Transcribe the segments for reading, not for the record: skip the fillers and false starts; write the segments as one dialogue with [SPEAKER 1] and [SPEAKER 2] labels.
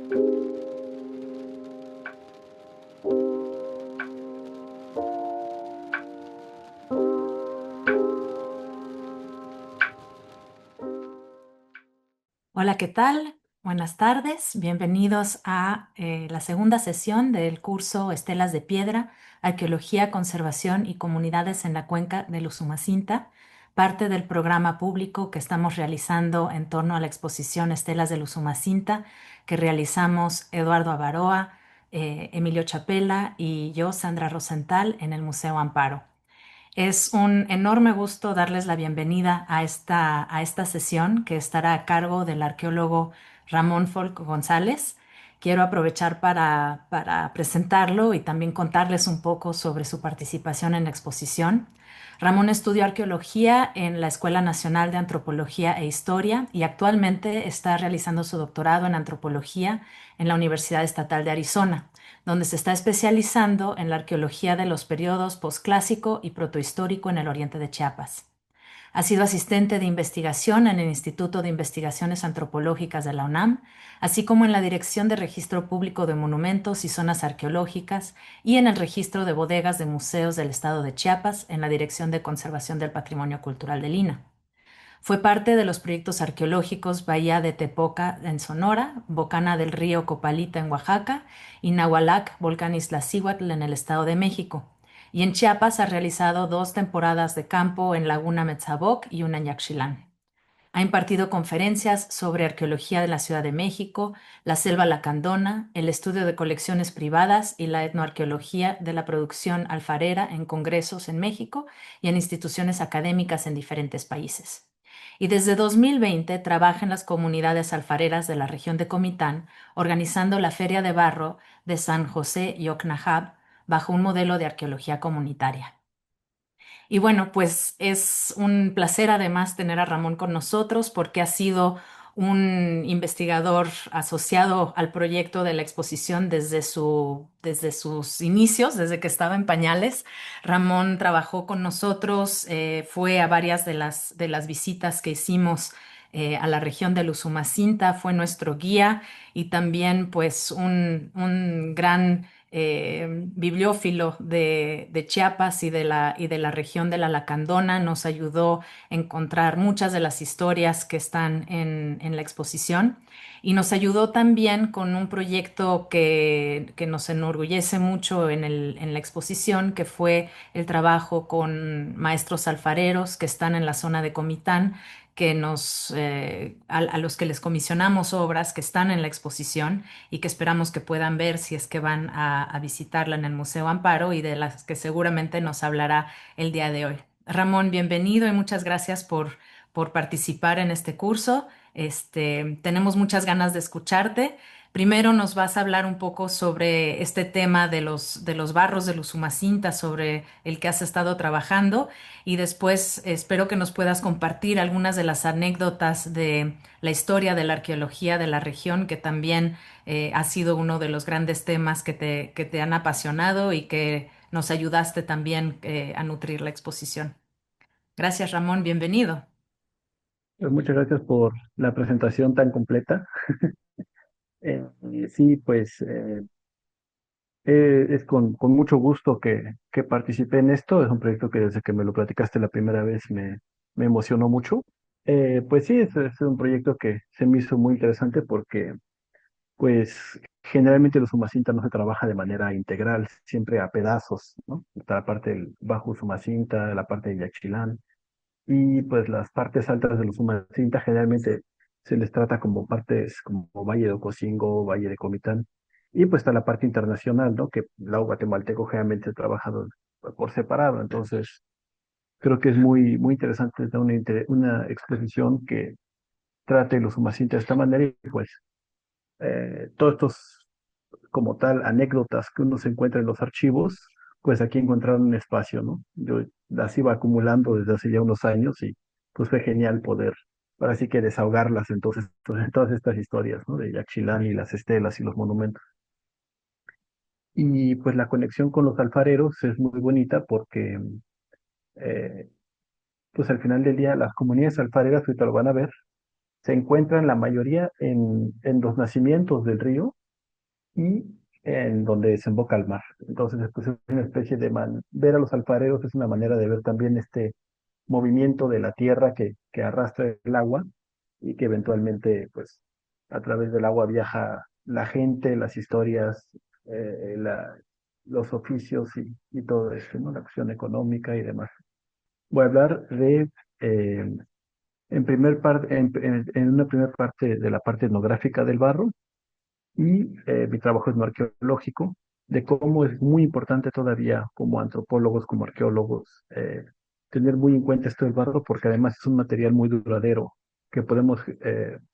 [SPEAKER 1] Hola, ¿qué tal? Buenas tardes. Bienvenidos a la segunda sesión del curso Estelas de Piedra, Arqueología, Conservación y Comunidades en la Cuenca del Usumacinta, parte del programa público que estamos realizando en torno a la exposición Estelas del Usumacinta que realizamos Eduardo Avaroa, Emilio Chapela y yo, Sandra Rosenthal, en el Museo Amparo. Es un enorme gusto darles la bienvenida a esta sesión que estará a cargo del arqueólogo Ramón Folk González. Quiero aprovechar para presentarlo y también contarles un poco sobre su participación en la exposición. Ramón estudió arqueología en la Escuela Nacional de Antropología e Historia y actualmente está realizando su doctorado en antropología en la Universidad Estatal de Arizona, donde se está especializando en la arqueología de los periodos posclásico y protohistórico en el oriente de Chiapas. Ha sido asistente de investigación en el Instituto de Investigaciones Antropológicas de la UNAM, así como en la Dirección de Registro Público de Monumentos y Zonas Arqueológicas y en el Registro de Bodegas de Museos del Estado de Chiapas en la Dirección de Conservación del Patrimonio Cultural de Lina. Fue parte de los proyectos arqueológicos Bahía de Tepoca en Sonora, Bocana del Río Copalita en Oaxaca y Nahualac, Volcán Iztaccíhuatl en el Estado de México. Y en Chiapas ha realizado 2 temporadas de campo en Laguna Metzaboc y una en Yaxchilán. Ha impartido conferencias sobre arqueología de la Ciudad de México, la selva lacandona, el estudio de colecciones privadas y la etnoarqueología de la producción alfarera en congresos en México y en instituciones académicas en diferentes países. Y desde 2020 trabaja en las comunidades alfareras de la región de Comitán, organizando la Feria de Barro de San José y Ocnajab bajo un modelo de arqueología comunitaria. Y bueno, pues es un placer además tener a Ramón con nosotros porque ha sido un investigador asociado al proyecto de la exposición desde sus inicios, desde que estaba en pañales. Ramón trabajó con nosotros, fue a varias de las visitas que hicimos a la región del Usumacinta, fue nuestro guía y también pues un gran bibliófilo de Chiapas y de la región de la Lacandona. Nos ayudó a encontrar muchas de las historias que están en la exposición y nos ayudó también con un proyecto que nos enorgullece mucho en la exposición, que fue el trabajo con maestros alfareros que están en la zona de Comitán, a los que les comisionamos obras que están en la exposición y que esperamos que puedan ver si es que van a visitarla en el Museo Amparo y de las que seguramente nos hablará el día de hoy. Ramón, bienvenido y muchas gracias por participar en este curso. Tenemos muchas ganas de escucharte. Primero nos vas a hablar un poco sobre este tema de los barros del Usumacinta, sobre el que has estado trabajando, y después espero que nos puedas compartir algunas de las anécdotas de la historia de la arqueología de la región, que también ha sido uno de los grandes temas que te han apasionado y que nos ayudaste también a nutrir la exposición. Gracias, Ramón, bienvenido.
[SPEAKER 2] Pues muchas gracias por la presentación tan completa. Sí, pues es con mucho gusto que participé en esto. Es un proyecto que desde que me lo platicaste la primera vez me emocionó mucho. Pues sí, es un proyecto que se me hizo muy interesante porque pues generalmente los Umacinta no se trabaja de manera integral, siempre a pedazos, ¿no? Está la parte del Bajo Usumacinta, la parte de Yaxchilán. Y pues las partes altas de los Umacinta generalmente se les trata como partes como Valle de Ocosingo, Valle de Comitán. Y pues está la parte internacional, ¿no? Que el lago guatemalteco generalmente ha trabajado por separado. Entonces, creo que es muy interesante tener una exposición que trate los Umacinta de esta manera y pues todos estos como tal anécdotas que uno se encuentra en los archivos, pues aquí encontraron un espacio, ¿no? Yo las iba acumulando desde hace ya unos años y pues fue genial poder, ahora sí que desahogarlas entonces, en todas estas historias, ¿no? De Yaxchilán y las estelas y los monumentos. Y pues la conexión con los alfareros es muy bonita porque eh, pues al final del día las comunidades alfareras, ahorita lo van a ver, se encuentran la mayoría en los nacimientos del río y en donde desemboca el mar. Entonces, pues, es una especie de ver a los alfareros es una manera de ver también este movimiento de la tierra que arrastra el agua y que eventualmente, pues, a través del agua viaja la gente, las historias, los oficios y todo esto, ¿no? La cuestión económica y demás. Voy a hablar de, en una primera parte de la parte etnográfica del barro y mi trabajo etnoarqueológico, de cómo es muy importante todavía como antropólogos, como arqueólogos, tener muy en cuenta esto del barro, porque además es un material muy duradero que podemos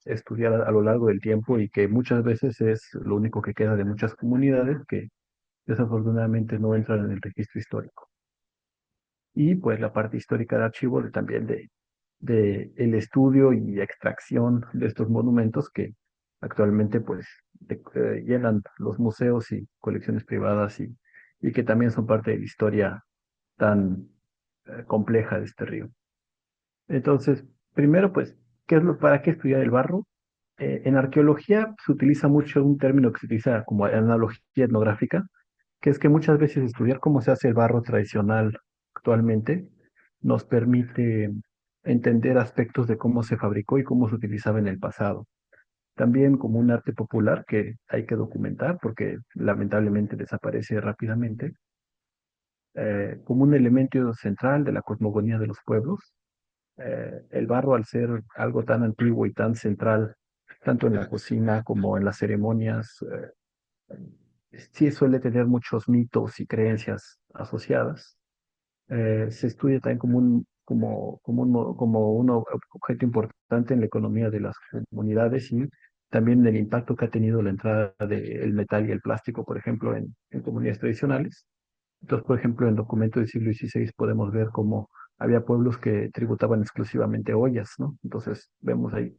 [SPEAKER 2] estudiar a lo largo del tiempo y que muchas veces es lo único que queda de muchas comunidades que desafortunadamente no entran en el registro histórico. Y pues la parte histórica de archivo también de el estudio y extracción de estos monumentos que actualmente pues llenan los museos y colecciones privadas y que también son parte de la historia tan compleja de este río. Entonces, primero pues, ¿para qué estudiar el barro? En arqueología se utiliza mucho un término que se utiliza como analogía etnográfica, que es que muchas veces estudiar cómo se hace el barro tradicional actualmente nos permite entender aspectos de cómo se fabricó y cómo se utilizaba en el pasado. También como un arte popular que hay que documentar porque lamentablemente desaparece rápidamente, como un elemento central de la cosmogonía de los pueblos. El barro, al ser algo tan antiguo y tan central, tanto en la cocina como en las ceremonias, sí suele tener muchos mitos y creencias asociadas. Se estudia también como un objeto importante en la economía de las comunidades y también el impacto que ha tenido la entrada del metal y el plástico, por ejemplo, en comunidades tradicionales. Entonces, por ejemplo, en documentos del siglo XVI podemos ver cómo había pueblos que tributaban exclusivamente ollas, ¿no? Entonces, vemos ahí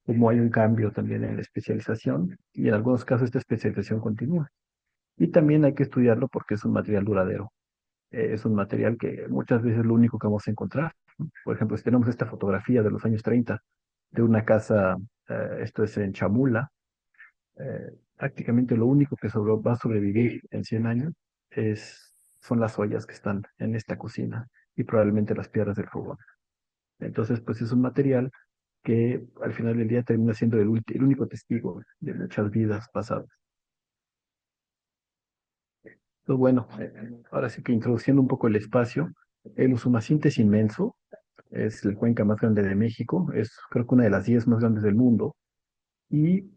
[SPEAKER 2] cómo hay un cambio también en la especialización y en algunos casos esta especialización continúa. Y también hay que estudiarlo porque es un material duradero. Es un material que muchas veces es lo único que vamos a encontrar, ¿no? Por ejemplo, si tenemos esta fotografía de los años 30 de una casa, esto es en Chamula, prácticamente lo único que va a sobrevivir en 100 años son las ollas que están en esta cocina y probablemente las piedras del fogón. Entonces, pues es un material que al final del día termina siendo el único testigo de muchas vidas pasadas. Entonces, bueno, ahora sí que introduciendo un poco el espacio, el Usumacinta es inmenso, es la cuenca más grande de México, es creo que una de las 10 más grandes del mundo, y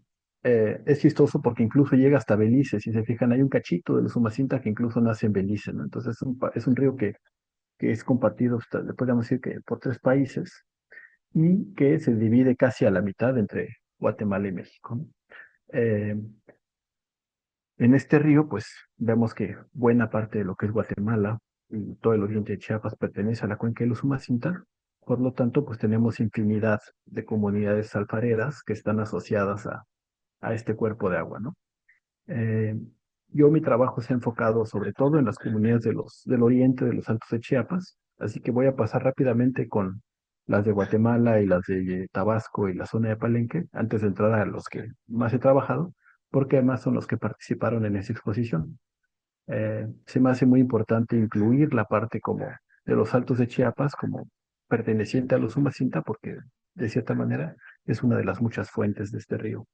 [SPEAKER 2] es chistoso porque incluso llega hasta Belice, si se fijan, hay un cachito del Usumacinta que incluso nace en Belice, ¿no? Entonces es un río que es compartido, le podríamos decir que por 3 países, y que se divide casi a la mitad entre Guatemala y México, ¿no? Eh, En este río, pues vemos que buena parte de lo que es Guatemala y todo el oriente de Chiapas pertenece a la cuenca del Usumacinta. Por lo tanto, pues tenemos infinidad de comunidades alfareras que están asociadas a este cuerpo de agua, ¿no? Eh, mi trabajo se ha enfocado sobre todo en las comunidades del oriente de los Altos de Chiapas, así que voy a pasar rápidamente con las de Guatemala y las de Tabasco y la zona de Palenque, antes de entrar a los que más he trabajado, porque además son los que participaron en esa exposición. Se me hace muy importante incluir la parte como de los Altos de Chiapas como perteneciente a los Umacinta, porque de cierta manera es una de las muchas fuentes de este río.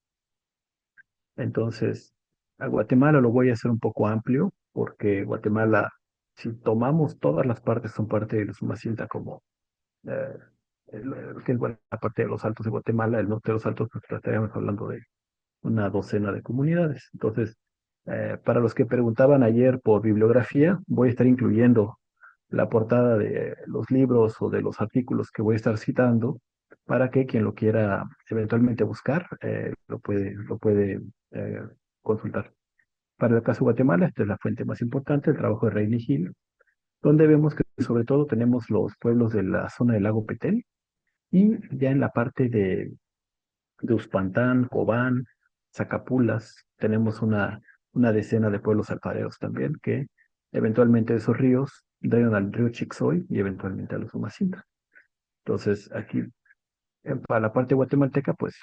[SPEAKER 2] Entonces, a Guatemala lo voy a hacer un poco amplio, porque Guatemala, si tomamos todas las partes, son parte de los Umacinta, como eh, que es la parte de los Altos de Guatemala, el norte de los Altos, pues estaríamos hablando de una docena de comunidades. Entonces, para los que preguntaban ayer por bibliografía, voy a estar incluyendo la portada de los libros o de los artículos que voy a estar citando para que quien lo quiera eventualmente buscar lo puede eh, consultar. Para el caso de Guatemala, esta es la fuente más importante, el trabajo de Reilly Gil, donde vemos que sobre todo tenemos los pueblos de la zona del lago Petén y ya en la parte de Uspantán, Cobán, Zacapulas, tenemos una decena de pueblos alfareros también que eventualmente esos ríos llegan al río Chixoy y eventualmente a los Umacinta. Entonces, aquí Para la parte guatemalteca, pues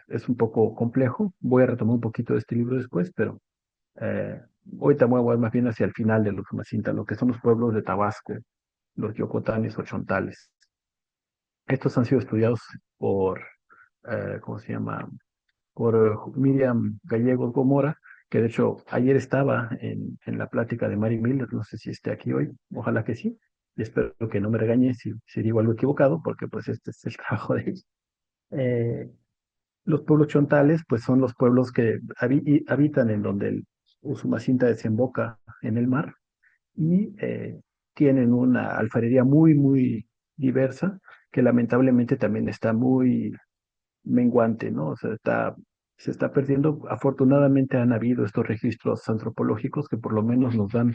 [SPEAKER 2] es un poco complejo. Voy a retomar un poquito de este libro después, pero eh, ahorita me voy a mover más bien hacia el final de los Umacinta, lo que son los pueblos de Tabasco, los yocotanes o chontales. Estos han sido estudiados por, ¿cómo se llama? Por Miriam Gallegos Gomora, que de hecho ayer estaba en la plática de Mary Miller, no sé si esté aquí hoy, ojalá que sí, y espero que no me regañe si digo algo equivocado, porque pues este es el trabajo de ella. Eh, los pueblos chontales, pues son los pueblos que habitan en donde el Usumacinta desemboca en el mar y tienen una alfarería muy diversa, que lamentablemente también está muy menguante, ¿no? O sea, se está perdiendo. Afortunadamente han habido estos registros antropológicos que por lo menos nos dan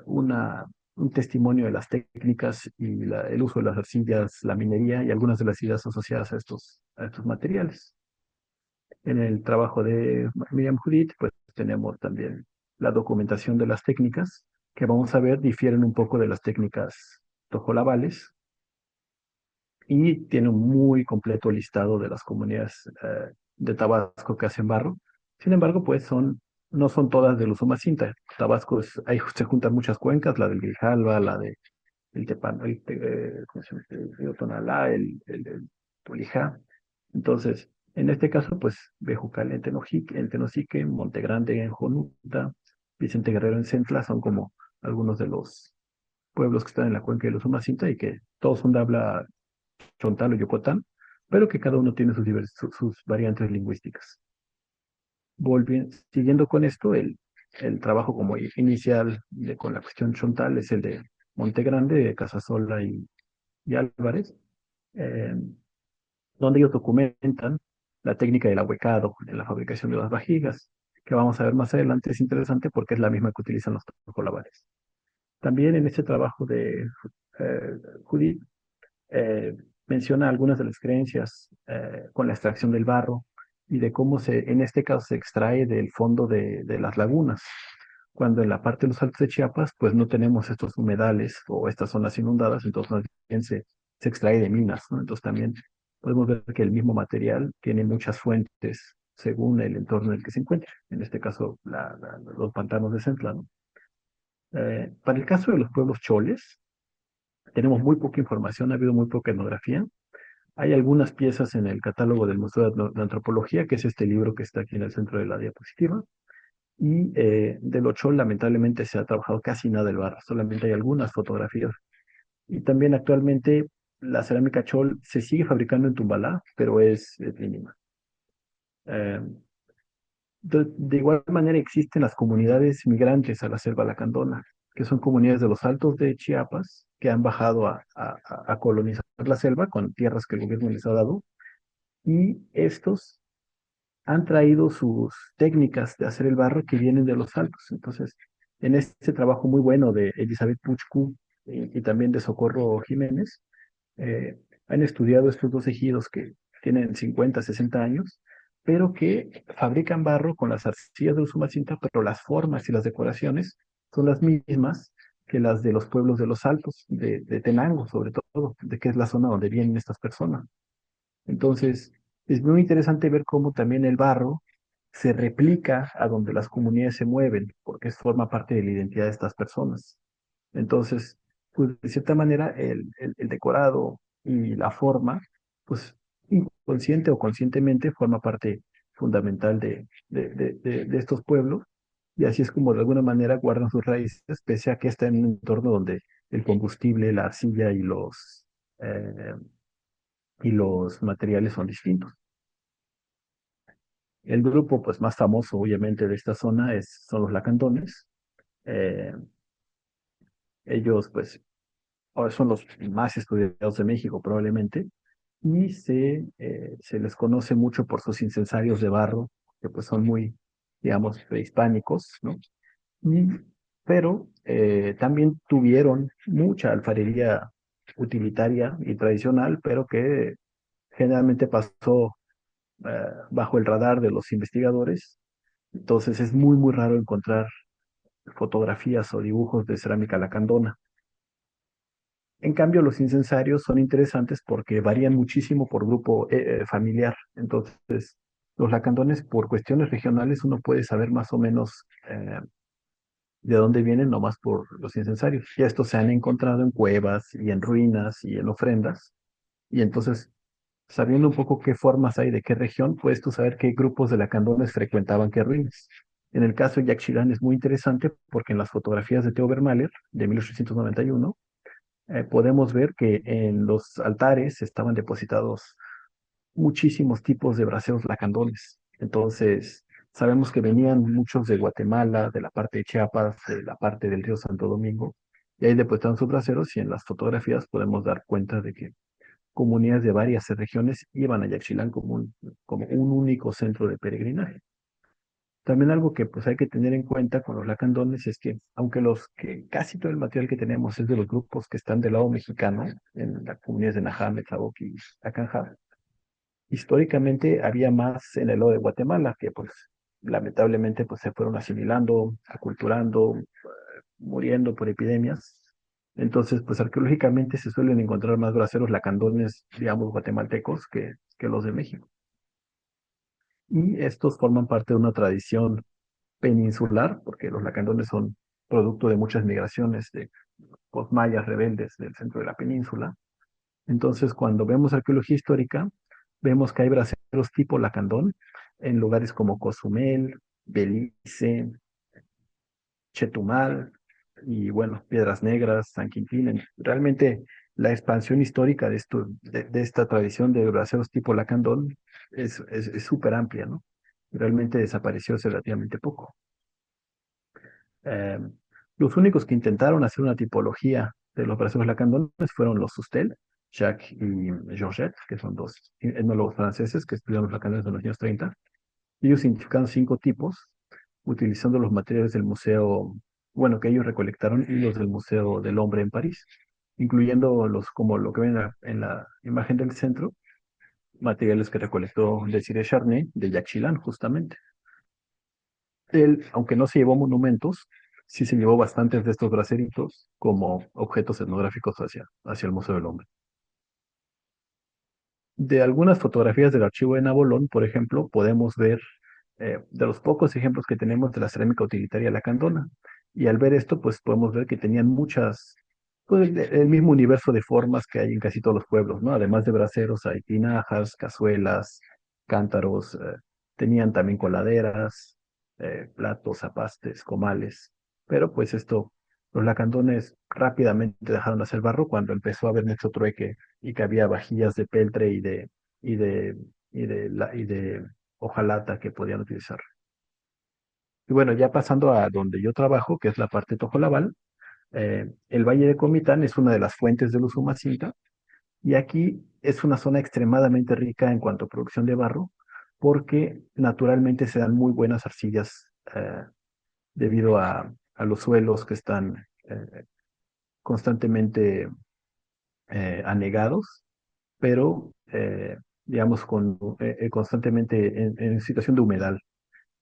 [SPEAKER 2] un testimonio de las técnicas y el uso de las arcillas, la minería y algunas de las ideas asociadas a estos materiales. En el trabajo de Miriam Judith, pues tenemos también la documentación de las técnicas, que vamos a ver difieren un poco de las técnicas tojolabales, y tiene un muy completo listado de las comunidades de Tabasco que hacen barro. Sin embargo, pues no son todas del Usumacinta. Tabasco ahí se juntan muchas cuencas, la del Grijalva, la de el Tepan, ¿cómo se llama? El río Tonalá, el Tolijá. Entonces, en este caso, pues Bejucal en Tenosique, Monte Grande en Jonuta, Vicente Guerrero en Centla, son como algunos de los pueblos que están en la cuenca del Usumacinta y que todos son de habla chontal o yocotán, pero que cada uno tiene sus variantes lingüísticas. Siguiendo con esto, el trabajo como inicial con la cuestión chontal es el de Monte Grande, de Casasola y Álvarez, eh, donde ellos documentan la técnica del ahuecado en la fabricación de las vajigas, que vamos a ver más adelante. Es interesante porque es la misma que utilizan los tojolabales. También en este trabajo de Judith, eh, menciona algunas de las creencias con la extracción del barro y de cómo en este caso se extrae del fondo de las lagunas, cuando en la parte de los Altos de Chiapas, pues no tenemos estos humedales o estas zonas inundadas, entonces más bien se extrae de minas, ¿no? Entonces también podemos ver que el mismo material tiene muchas fuentes según el entorno en el que se encuentra, en este caso los pantanos de Centla, ¿no? Para el caso de los pueblos choles, tenemos muy poca información, ha habido muy poca etnografía. Hay algunas piezas en el catálogo del Museo de Antropología, que es este libro que está aquí en el centro de la diapositiva, y del Ochol lamentablemente se ha trabajado casi nada del barro, solamente hay algunas fotografías. Y también actualmente la cerámica Chol se sigue fabricando en Tumbalá, pero es mínima. Eh, de igual manera existen las comunidades migrantes a la selva lacandona, que son comunidades de los altos de Chiapas que han bajado a colonizar la selva con tierras que el gobierno les ha dado, y estos han traído sus técnicas de hacer el barro que vienen de los altos. Entonces, en este trabajo muy bueno de Elizabeth Puchcu y también de Socorro Jiménez, han estudiado estos dos ejidos que tienen 50, 60 años, pero que fabrican barro con las arcillas de Usumacinta, pero las formas y las decoraciones son las mismas que las de los pueblos de los Altos, de Tenango sobre todo, de que es la zona donde vienen estas personas. Entonces, es muy interesante ver cómo también el barro se replica a donde las comunidades se mueven, porque forma parte de la identidad de estas personas. Entonces, pues de cierta manera, el decorado y la forma, pues inconsciente o conscientemente, forma parte fundamental de estos pueblos, y así es como de alguna manera guardan sus raíces, pese a que está en un entorno donde el combustible, la arcilla eh, y los materiales son distintos. El grupo pues más famoso obviamente de esta zona son los lacandones. Eh, ellos pues ahora son los más estudiados de México probablemente, y se les conoce mucho por sus incensarios de barro, que pues son muy, digamos, prehispánicos, ¿no? Y- pero también tuvieron mucha alfarería utilitaria y tradicional, pero que generalmente pasó bajo el radar de los investigadores. Entonces es muy raro encontrar fotografías o dibujos de cerámica lacandona. En cambio, los incensarios son interesantes porque varían muchísimo por grupo familiar. Entonces, los lacandones, por cuestiones regionales, uno puede saber más o menos de dónde vienen, nomás por los incensarios. Y estos se han encontrado en cuevas y en ruinas y en ofrendas. Y entonces, sabiendo un poco qué formas hay de qué región, puedes tú saber qué grupos de lacandones frecuentaban qué ruinas. En el caso de Yaxchilán es muy interesante porque en las fotografías de Theo Vermaelen de 1891 podemos ver que en los altares estaban depositados muchísimos tipos de braseros lacandones. Entonces, sabemos que venían muchos de Guatemala, de la parte de Chiapas, de la parte del río Santo Domingo, y ahí depositaban sus braseros y en las fotografías podemos dar cuenta de que comunidades de varias regiones iban a Yaxchilán como un único centro de peregrinaje. También algo que pues hay que tener en cuenta con los lacandones es que, aunque casi todo el material que tenemos es de los grupos que están del lado mexicano, en las comunidades de Najame, Tlaboc y Acanjá, históricamente había más en el lado de Guatemala, que pues lamentablemente pues se fueron asimilando, aculturando, muriendo por epidemias. Entonces, pues arqueológicamente se suelen encontrar más braceros lacandones, digamos, guatemaltecos que los de México. Y estos forman parte de una tradición peninsular, porque los lacandones son producto de muchas migraciones de mayas rebeldes del centro de la península. Entonces, cuando vemos arqueología histórica, vemos que hay braceros tipo lacandón en lugares como Cozumel, Belice, Chetumal y bueno, Piedras Negras, San Quintín. Realmente la expansión histórica de esta tradición de braceros tipo lacandón es súper amplia, ¿no? Realmente desapareció hace relativamente poco. Eh, los únicos que intentaron hacer una tipología de los braceros lacandones fueron los Sustel, Jacques y Georgette, que son dos etnólogos franceses que estudiaron los lacandones en los años 30. Ellos identificaron 5 tipos utilizando los materiales del museo, bueno, que ellos recolectaron y los del Museo del Hombre en París, incluyendo como lo que ven en la imagen del centro, materiales que recolectó Desiré Charnay de Jacques Chilán, justamente. Él, aunque no se llevó monumentos, sí se llevó bastantes de estos braceritos como objetos etnográficos hacia el Museo del Hombre. De algunas fotografías del archivo de Nabolón, por ejemplo, podemos ver de los pocos ejemplos que tenemos de la cerámica utilitaria lacandona. Y al ver esto, pues podemos ver que tenían pues el mismo universo de formas que hay en casi todos los pueblos, ¿no? Además de braseros, hay tinajas, cazuelas, cántaros, tenían también coladeras, platos, zapastes, comales. Pero pues los lacandones rápidamente dejaron de hacer barro cuando empezó a haber mucho trueque y que había vajillas de peltre y de, y de hojalata que podían utilizar. Y bueno, ya pasando a donde yo trabajo, que es la parte de Tojolabal, el Valle de Comitán es una de las fuentes del Usumacinta y aquí es una zona extremadamente rica en cuanto a producción de barro porque naturalmente se dan muy buenas arcillas debido a los suelos que están constantemente anegados, pero digamos constantemente en situación de humedad.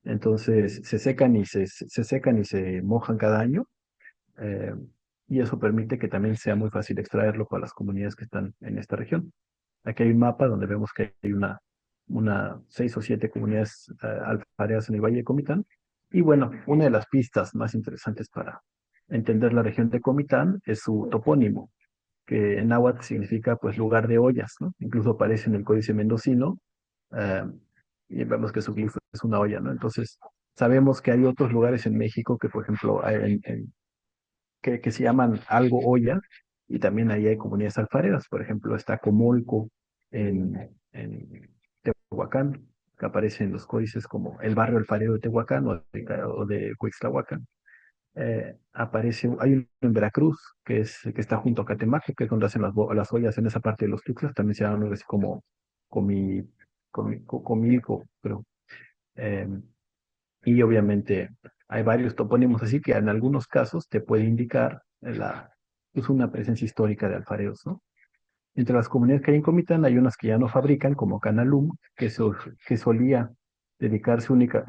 [SPEAKER 2] Entonces se secan y se mojan cada año, eh, y eso permite que también sea muy fácil extraerlo para las comunidades que están en esta región. Aquí hay un mapa donde vemos que hay una 6 o 7 comunidades alfareas en el Valle de Comitán. Y bueno, una de las pistas más interesantes para entender la región de Comitán es su topónimo, que en náhuatl significa pues lugar de ollas, ¿no? Incluso aparece en el Códice Mendocino, eh, y vemos que su glifo es una olla, ¿no? Entonces, sabemos que hay otros lugares en México que, por ejemplo, que se llaman algo olla, y también ahí hay comunidades alfareras. Por ejemplo, está Comolco en Tehuacán, que aparece en los códices como el barrio alfarero de Tehuacán o de Cuixtlahuacán. Hay uno en Veracruz, que está junto a Catemaco, que es donde hacen las ollas en esa parte de los Tuxtlas, también se llama algo así como Comi, Comilco, pero y obviamente hay varios topónimos así que en algunos casos te puede indicar pues una presencia histórica de alfareros, ¿no? Entre las comunidades que hay en Comitán hay unas que ya no fabrican, como Canalum, que solía dedicarse única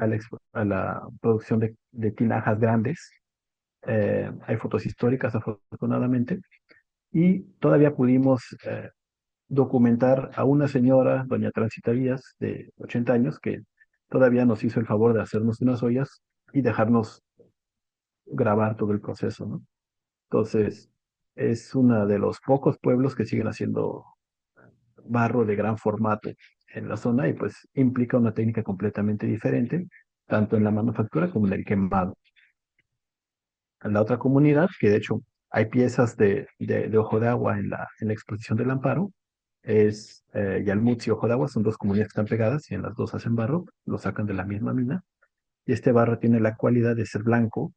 [SPEAKER 2] a la producción de tinajas grandes. Hay fotos históricas, afortunadamente, y todavía pudimos documentar a una señora, doña Transita Díaz, de 80 años, que todavía nos hizo el favor de hacernos unas ollas y dejarnos grabar todo el proceso, ¿no? Entonces, es uno de los pocos pueblos que siguen haciendo barro de gran formato en la zona y pues implica una técnica completamente diferente, tanto en la manufactura como en el quemado. En la otra comunidad, que de hecho hay piezas de Ojo de Agua en la exposición del Amparo, es Yalmutz y Ojo de Agua, son dos comunidades que están pegadas y en las dos hacen barro, lo sacan de la misma mina, y este barro tiene la cualidad de ser blanco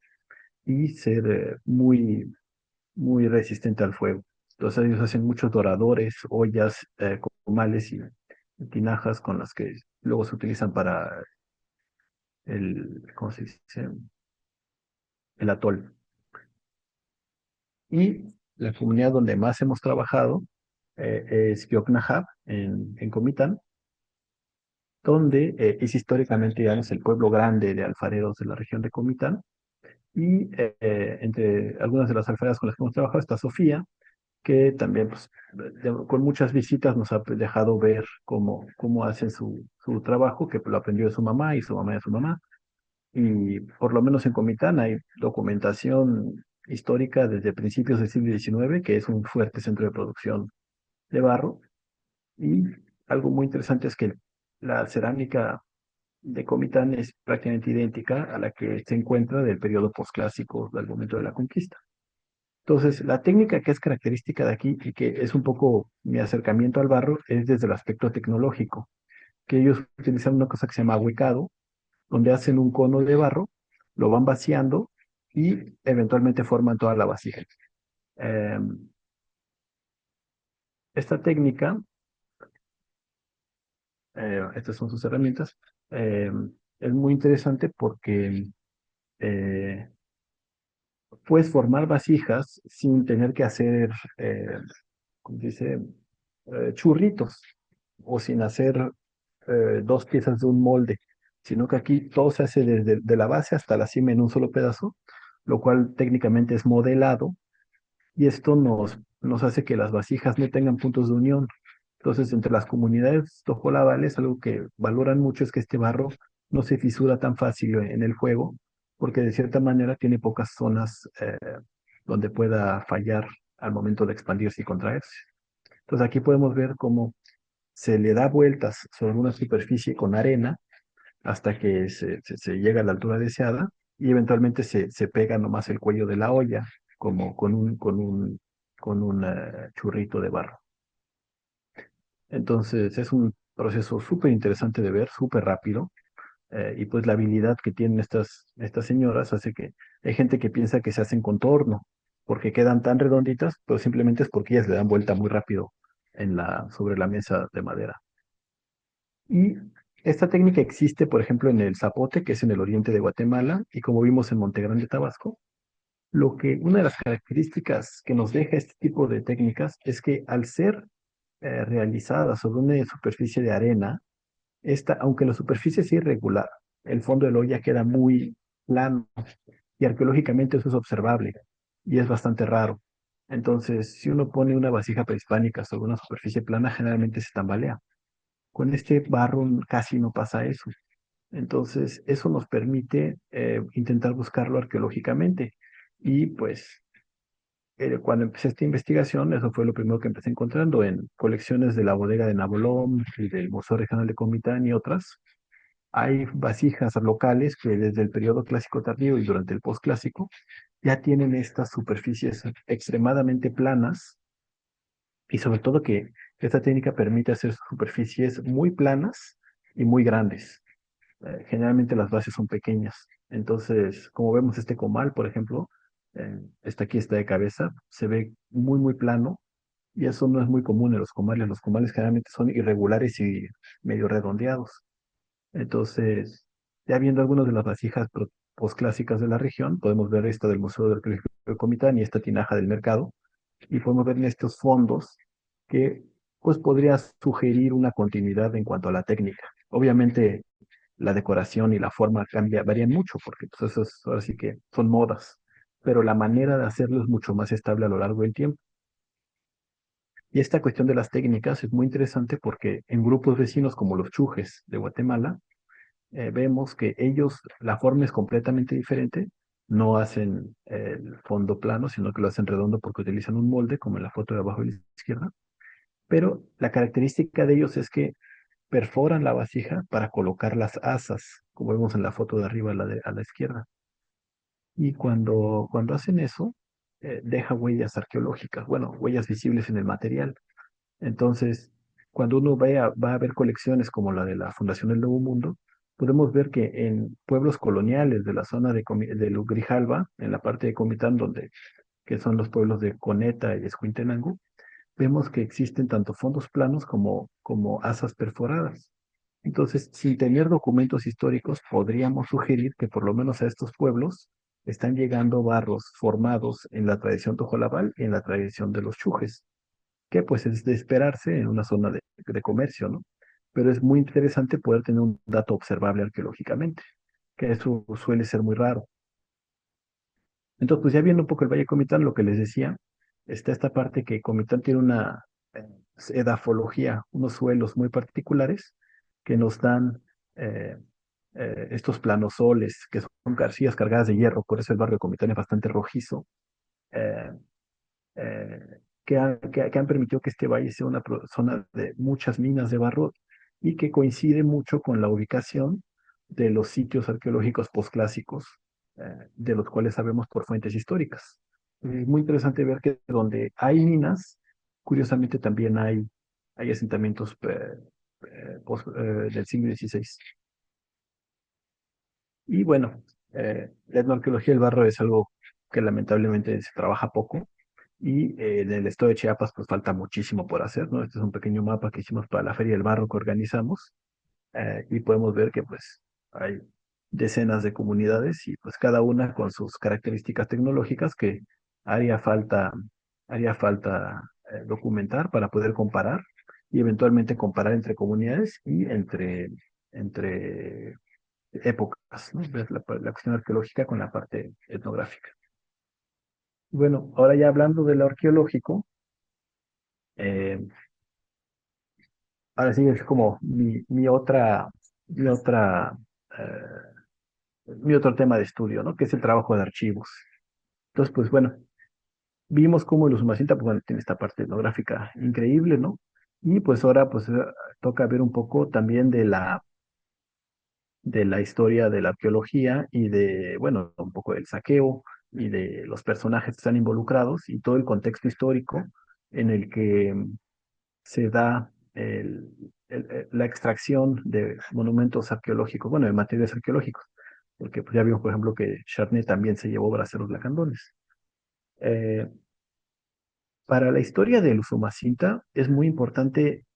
[SPEAKER 2] y ser muy resistente al fuego. Entonces ellos hacen muchos doradores, ollas, comales y tinajas con las que luego se utilizan para ¿cómo se dice? El atol. Y la comunidad donde más hemos trabajado es Yoknahab, en Comitán, donde es históricamente, digamos, el pueblo grande de alfareros de la región de Comitán. Y entre algunas de las alfareras con las que hemos trabajado está Sofía, que también pues, con muchas visitas nos ha dejado ver cómo hacen su trabajo, que lo aprendió de su mamá y su mamá de su mamá. Y por lo menos en Comitán hay documentación histórica desde principios del siglo XIX, que es un fuerte centro de producción de barro. Y algo muy interesante es que la cerámica de Comitán es prácticamente idéntica a la que se encuentra del periodo posclásico del momento de la conquista. Entonces, la técnica que es característica de aquí y que es un poco mi acercamiento al barro es desde el aspecto tecnológico, que ellos utilizan una cosa que se llama ahuecado, donde hacen un cono de barro, lo van vaciando y eventualmente forman toda la vasija. Eh, esta técnica, estas son sus herramientas, eh, es muy interesante porque eh, puedes formar vasijas sin tener que hacer, ¿cómo se dice? Churritos o sin hacer dos piezas de un molde, sino que aquí todo se hace desde de la base hasta la cima en un solo pedazo, lo cual técnicamente es modelado y esto nos hace que las vasijas no tengan puntos de unión. Entonces, entre las comunidades tojolabales, algo que valoran mucho es que este barro no se fisura tan fácil en el fuego, porque de cierta manera tiene pocas zonas donde pueda fallar al momento de expandirse y contraerse. Entonces, aquí podemos ver cómo se le da vueltas sobre una superficie con arena hasta que se llega a la altura deseada y eventualmente se pega nomás el cuello de la olla, como con un churrito de barro. Entonces es un proceso súper interesante de ver, súper rápido, y pues la habilidad que tienen estas señoras hace que hay gente que piensa que se hacen contorno, porque quedan tan redonditas, pero simplemente es porque ellas le dan vuelta muy rápido sobre la mesa de madera. Y esta técnica existe, por ejemplo, en el Zapote, que es en el oriente de Guatemala, y como vimos en Montegrande, Tabasco. Una de las características que nos deja este tipo de técnicas es que al ser realizadas sobre una superficie de arena, aunque la superficie es irregular, el fondo del olla queda muy plano y arqueológicamente eso es observable y es bastante raro. Entonces, si uno pone una vasija prehispánica sobre una superficie plana, generalmente se tambalea. Con este barro casi no pasa eso. Entonces, eso nos permite intentar buscarlo arqueológicamente. Y pues, cuando empecé esta investigación, eso fue lo primero que empecé encontrando en colecciones de la bodega de Nabolón y del Museo Regional de Comitán y otras. Hay vasijas locales que desde el periodo clásico tardío y durante el posclásico ya tienen estas superficies extremadamente planas y sobre todo que esta técnica permite hacer superficies muy planas y muy grandes. Generalmente las bases son pequeñas. Entonces, como vemos este comal, por ejemplo, está aquí, está de cabeza, se ve muy plano y eso no es muy común en los comales. Los comales generalmente son irregulares y medio redondeados. Entonces, ya viendo algunas de las vasijas posclásicas de la región, podemos ver esta del Museo del Arqueológico de Comitán y esta tinaja del mercado, y podemos ver en estos fondos que pues podría sugerir una continuidad en cuanto a la técnica. Obviamente la decoración y la forma varían mucho, porque pues eso ahora sí que son modas, pero la manera de hacerlo es mucho más estable a lo largo del tiempo. Y esta cuestión de las técnicas es muy interesante porque en grupos vecinos como los Chujes de Guatemala, vemos que ellos, la forma es completamente diferente. No hacen el fondo plano, sino que lo hacen redondo porque utilizan un molde, como en la foto de abajo a la izquierda. Pero la característica de ellos es que perforan la vasija para colocar las asas, como vemos en la foto de arriba a la izquierda. Y cuando hacen eso, deja huellas arqueológicas, bueno, huellas visibles en el material. Entonces, cuando uno va a ver colecciones como la de la Fundación del Nuevo Mundo, podemos ver que en pueblos coloniales de la zona de Grijalva, en la parte de Comitán, que son los pueblos de Coneta y Escuintenango, vemos que existen tanto fondos planos como asas perforadas. Entonces, sin tener documentos históricos, podríamos sugerir que por lo menos a estos pueblos están llegando barros formados en la tradición tojolabal y en la tradición de los chujes, que pues es de esperarse en una zona de comercio, ¿no? Pero es muy interesante poder tener un dato observable arqueológicamente, que eso suele ser muy raro. Entonces, pues ya viendo un poco el Valle de Comitán, lo que les decía, está esta parte que Comitán tiene una eh, edafología, unos suelos muy particulares que nos dan eh, estos planosoles, que son arcillas cargadas de hierro, por eso el barrio de Comitán es bastante rojizo. eh, que han permitido que este valle sea una zona de muchas minas de barro y que coincide mucho con la ubicación de los sitios arqueológicos posclásicos, de los cuales sabemos por fuentes históricas. Es muy interesante ver que donde hay minas, curiosamente también hay asentamientos del siglo XVI. Y bueno, la etnoarqueología del barro es algo que lamentablemente se trabaja poco y en el estado de Chiapas pues falta muchísimo por hacer, ¿no? Este es un pequeño mapa que hicimos para la Feria del Barro que organizamos y podemos ver que pues hay decenas de comunidades y pues cada una con sus características tecnológicas que haría falta, haría falta documentar para poder comparar y eventualmente comparar entre comunidades y entre épocas, ¿no? Ver la cuestión arqueológica con la parte etnográfica. Bueno, ahora ya hablando de lo arqueológico, eh, ahora sí es como mi otra, eh, mi otro tema de estudio, ¿no? Que es el trabajo de archivos. Entonces, pues bueno, vimos cómo el Usumacinta, pues bueno, tiene esta parte etnográfica increíble, ¿no? Y pues ahora pues toca ver un poco también de la historia de la arqueología y de, bueno, un poco del saqueo y de los personajes que están involucrados y todo el contexto histórico en el que se da la extracción de monumentos arqueológicos, bueno, de materiales arqueológicos, porque pues, ya vimos, por ejemplo, que Charney también se llevó braceros lacandones. Eh, para la historia del Usumacinta es muy importante,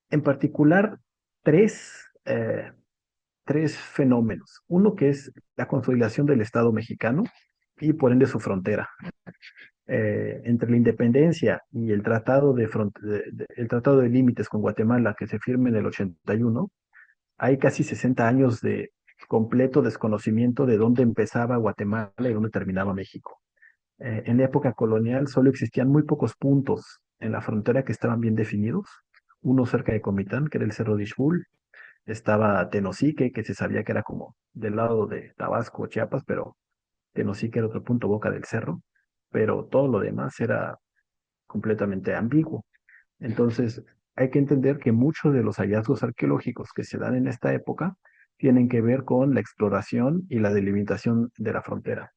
[SPEAKER 2] en particular, tres, eh, tres fenómenos. Uno que es la consolidación del Estado mexicano y por ende su frontera. Entre la independencia y el tratado de límites con Guatemala que se firma en el 81, hay casi 60 años de completo desconocimiento de dónde empezaba Guatemala y dónde terminaba México. En la época colonial solo existían muy pocos puntos en la frontera que estaban bien definidos. Uno cerca de Comitán, que era el Cerro de Ixful, estaba Tenosique, que se sabía que era como del lado de Tabasco, Chiapas, pero Tenosique era otro punto, Boca del Cerro, pero todo lo demás era completamente ambiguo. Entonces, hay que entender que muchos de los hallazgos arqueológicos que se dan en esta época tienen que ver con la exploración y la delimitación de la frontera.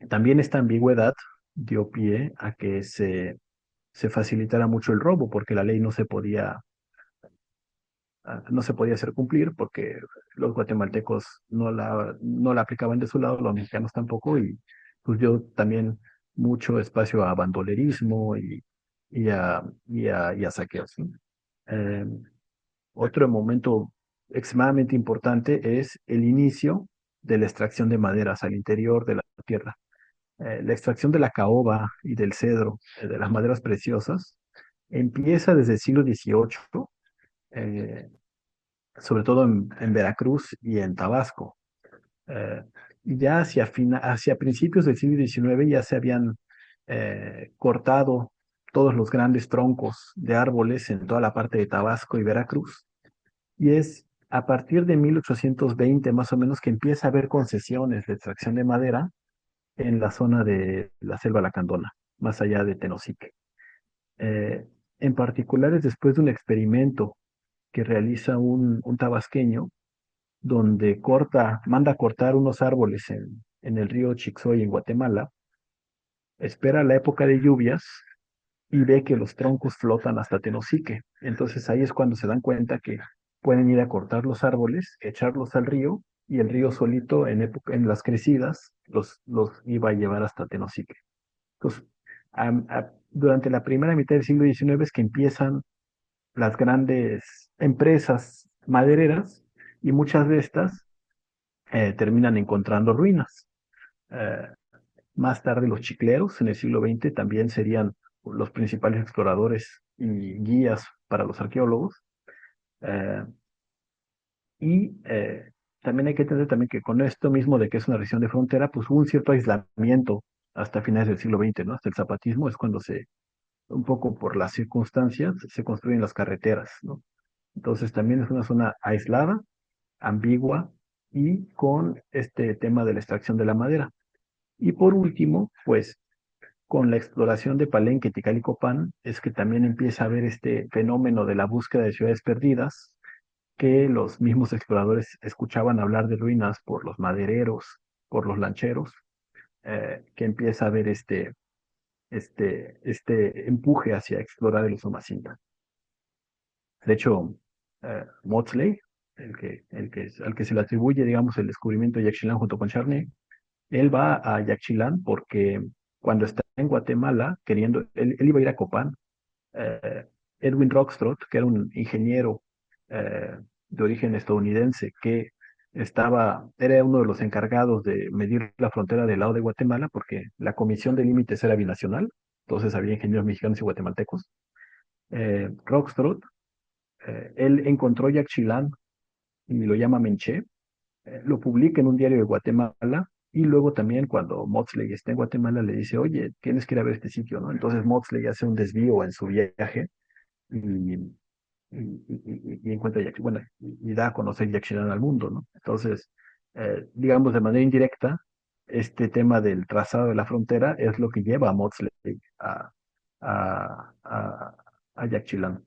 [SPEAKER 2] También esta ambigüedad dio pie a que se facilitara mucho el robo, porque la ley no se podía hacer cumplir, porque los guatemaltecos no la aplicaban de su lado, los mexicanos tampoco, y pues dio también mucho espacio a bandolerismo y a saqueos, ¿no? Eh, Otro momento extremadamente importante es el inicio de la extracción de maderas al interior de la tierra. La extracción de la caoba y del cedro, de las maderas preciosas, empieza desde el siglo XVIII, eh, sobre todo en Veracruz y en Tabasco. Eh, ya hacia principios del siglo XIX ya se habían cortado todos los grandes troncos de árboles en toda la parte de Tabasco y Veracruz. Y es a partir de 1820 más o menos que empieza a haber concesiones de extracción de madera en la zona de la selva lacandona, más allá de Tenosique. Eh, en particular es después de un experimento que realiza un tabasqueño donde manda a cortar unos árboles en el río Chixoy en Guatemala, espera la época de lluvias y ve que los troncos flotan hasta Tenosique. Entonces ahí es cuando se dan cuenta que pueden ir a cortar los árboles, echarlos al río y el río solito en las crecidas los iba a llevar hasta Tenosique. Entonces, durante la primera mitad del siglo XIX es que empiezan las grandes empresas madereras y muchas de estas terminan encontrando ruinas. Eh, Más tarde los chicleros en el siglo XX también serían los principales exploradores y guías para los arqueólogos. Eh, y también hay que entender también que con esto mismo de que es una región de frontera, pues hubo un cierto aislamiento hasta finales del siglo XX, ¿no? Hasta el zapatismo es cuando un poco por las circunstancias, se construyen las carreteras, ¿no? Entonces también es una zona aislada, ambigua y con este tema de la extracción de la madera. Y por último, pues con la exploración de Palenque, Tikal y Copán, es que también empieza a haber este fenómeno de la búsqueda de ciudades perdidas, que los mismos exploradores escuchaban hablar de ruinas por los madereros, por los lancheros, que empieza a haber este empuje hacia explorar el Usumacinta. De hecho, Maudslay, al que se le atribuye, digamos, el descubrimiento de Yaxchilán junto con Charney, él va a Yaxchilán porque cuando está en Guatemala, él iba a ir a Copán. eh, Edwin Rockstrott, que era un ingeniero eh, de origen estadounidense, que era uno de los encargados de medir la frontera del lado de Guatemala, porque la comisión de límites era binacional, entonces había ingenieros mexicanos y guatemaltecos. Rockstrott, él encontró Yaxchilán y lo llama Menché, lo publica en un diario de Guatemala y luego también cuando Maudslay está en Guatemala le dice, oye, tienes que ir a ver este sitio, ¿no? Entonces Maudslay hace un desvío en su viaje y, y encuentra Yaxchilán, bueno, y da a conocer Yaxchilán al mundo, ¿no? Entonces, digamos de manera indirecta, este tema del trazado de la frontera es lo que lleva a Maudslay a, a, a Yaxchilán.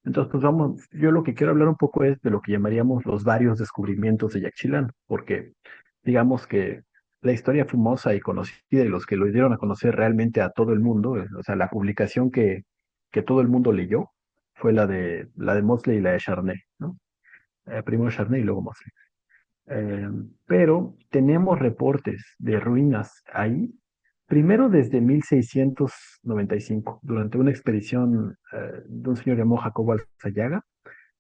[SPEAKER 2] Entonces, pues vamos, yo lo que quiero hablar un poco es de lo que llamaríamos los varios descubrimientos de Yaxchilán, porque digamos que la historia famosa y conocida y los que lo dieron a conocer realmente a todo el mundo, o sea, la publicación que todo el mundo leyó fue la de Mosley y la de Charney, ¿no? Primero Charney y luego Mosley. Eh, pero tenemos reportes de ruinas ahí, primero desde 1695, durante una expedición de un señor llamado Jacobo Alzayaga.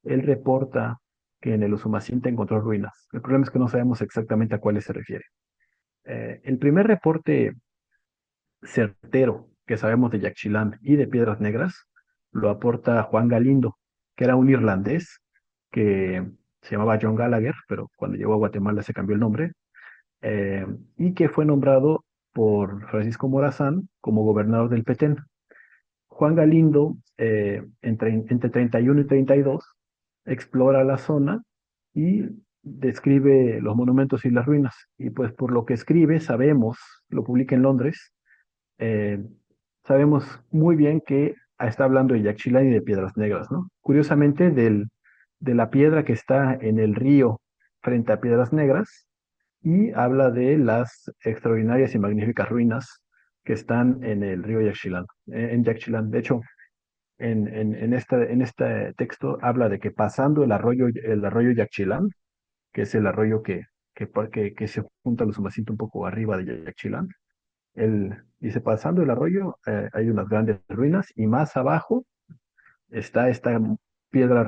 [SPEAKER 2] Él reporta que en el Usumacinta encontró ruinas. El problema es que no sabemos exactamente a cuáles se refiere. El primer reporte certero que sabemos de Yaxchilán y de Piedras Negras lo aporta Juan Galindo, que era un irlandés que se llamaba John Gallagher, pero cuando llegó a Guatemala se cambió el nombre, eh, y que fue nombrado por Francisco Morazán como gobernador del Petén. Juan Galindo, entre 31 y 32, explora la zona y describe los monumentos y las ruinas. Y pues por lo que escribe, sabemos, lo publica en Londres, eh, sabemos muy bien que está hablando de Yaxchilán y de Piedras Negras, ¿no? Curiosamente, de la piedra que está en el río frente a Piedras Negras, y habla de las extraordinarias y magníficas ruinas que están en el río Yaxchilán, en Yaxchilán. De hecho, en este texto habla de que pasando el arroyo Yaxchilán, que es el arroyo que se junta a los Usumacinta un poco arriba de Yaxchilán, él dice, pasando el arroyo hay unas grandes ruinas y más abajo está esta piedra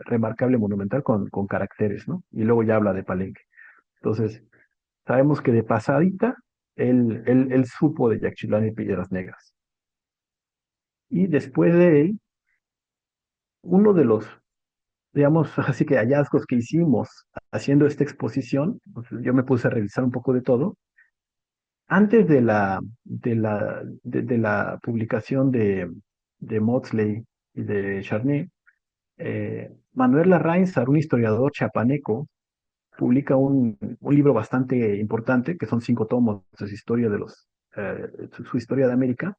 [SPEAKER 2] remarcable monumental con caracteres, ¿no? Y luego ya habla de Palenque. Entonces, sabemos que de pasadita él supo de Yaxchilán y Piedras Negras. Y después de él, uno de los, digamos, así que hallazgos que hicimos haciendo esta exposición, pues, yo me puse a revisar un poco de todo, Antes de la publicación de Maudslay y de Charney, Manuel Larraín, un historiador chapaneco, publica un libro bastante importante, que son 5 tomos de su historia su historia de América,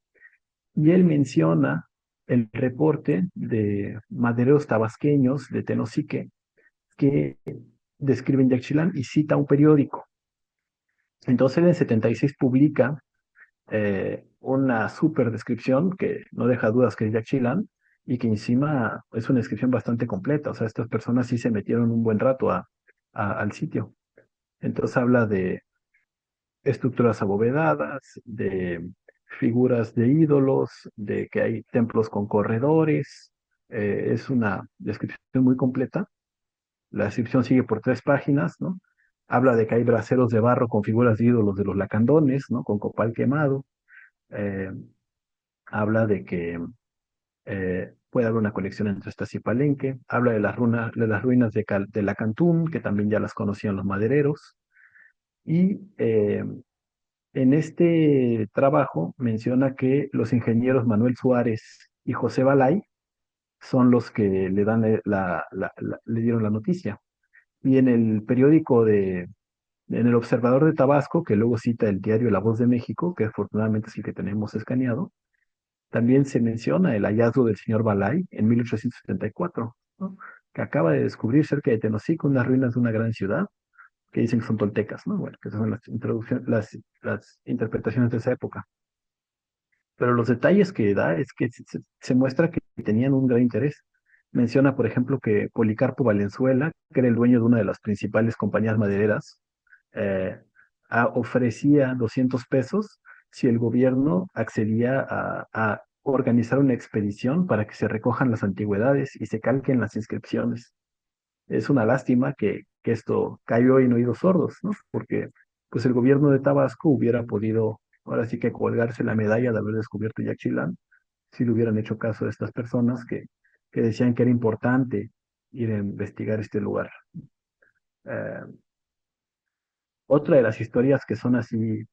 [SPEAKER 2] y él menciona el reporte de madereros tabasqueños de Tenosique que describen Yaxchilán y cita un periódico. Entonces, en el 76 publica una súper descripción que no deja dudas que es Yaxchilán y que encima es una descripción bastante completa. O sea, estas personas sí se metieron un buen rato al sitio. Entonces habla de estructuras abovedadas, de figuras de ídolos, de que hay templos con corredores. Es una descripción muy completa. La descripción sigue por 3 páginas, ¿no? Habla de que hay braseros de barro con figuras de ídolos de los lacandones, ¿no? Con copal quemado. Eh, Habla de que puede haber una conexión entre estas y Palenque. Habla de las ruinas de Lacantún, que también ya las conocían los madereros. Y en este trabajo menciona que los ingenieros Manuel Suárez y José Balay son los que le dan le dieron la noticia. Y en el Observador de Tabasco, que luego cita el diario La Voz de México, que afortunadamente es el que tenemos escaneado, también se menciona el hallazgo del señor Balay en 1874, ¿no? Que acaba de descubrir cerca de Tenosico unas ruinas de una gran ciudad que dicen que son toltecas, ¿no? Bueno, que esas son las interpretaciones de esa época. Pero los detalles que da es que se muestra que tenían un gran interés. Menciona, por ejemplo, que Policarpo Valenzuela, que era el dueño de una de las principales compañías madereras, eh, ofrecía 200 pesos si el gobierno accedía a organizar una expedición para que se recojan las antigüedades y se calquen las inscripciones. Es una lástima que esto cayó en oídos sordos, ¿no? Porque pues el gobierno de Tabasco hubiera podido, ahora sí que colgarse la medalla de haber descubierto Yaxchilán, si le hubieran hecho caso a estas personas que decían que era importante ir a investigar este lugar. Eh, Otra de las historias que son así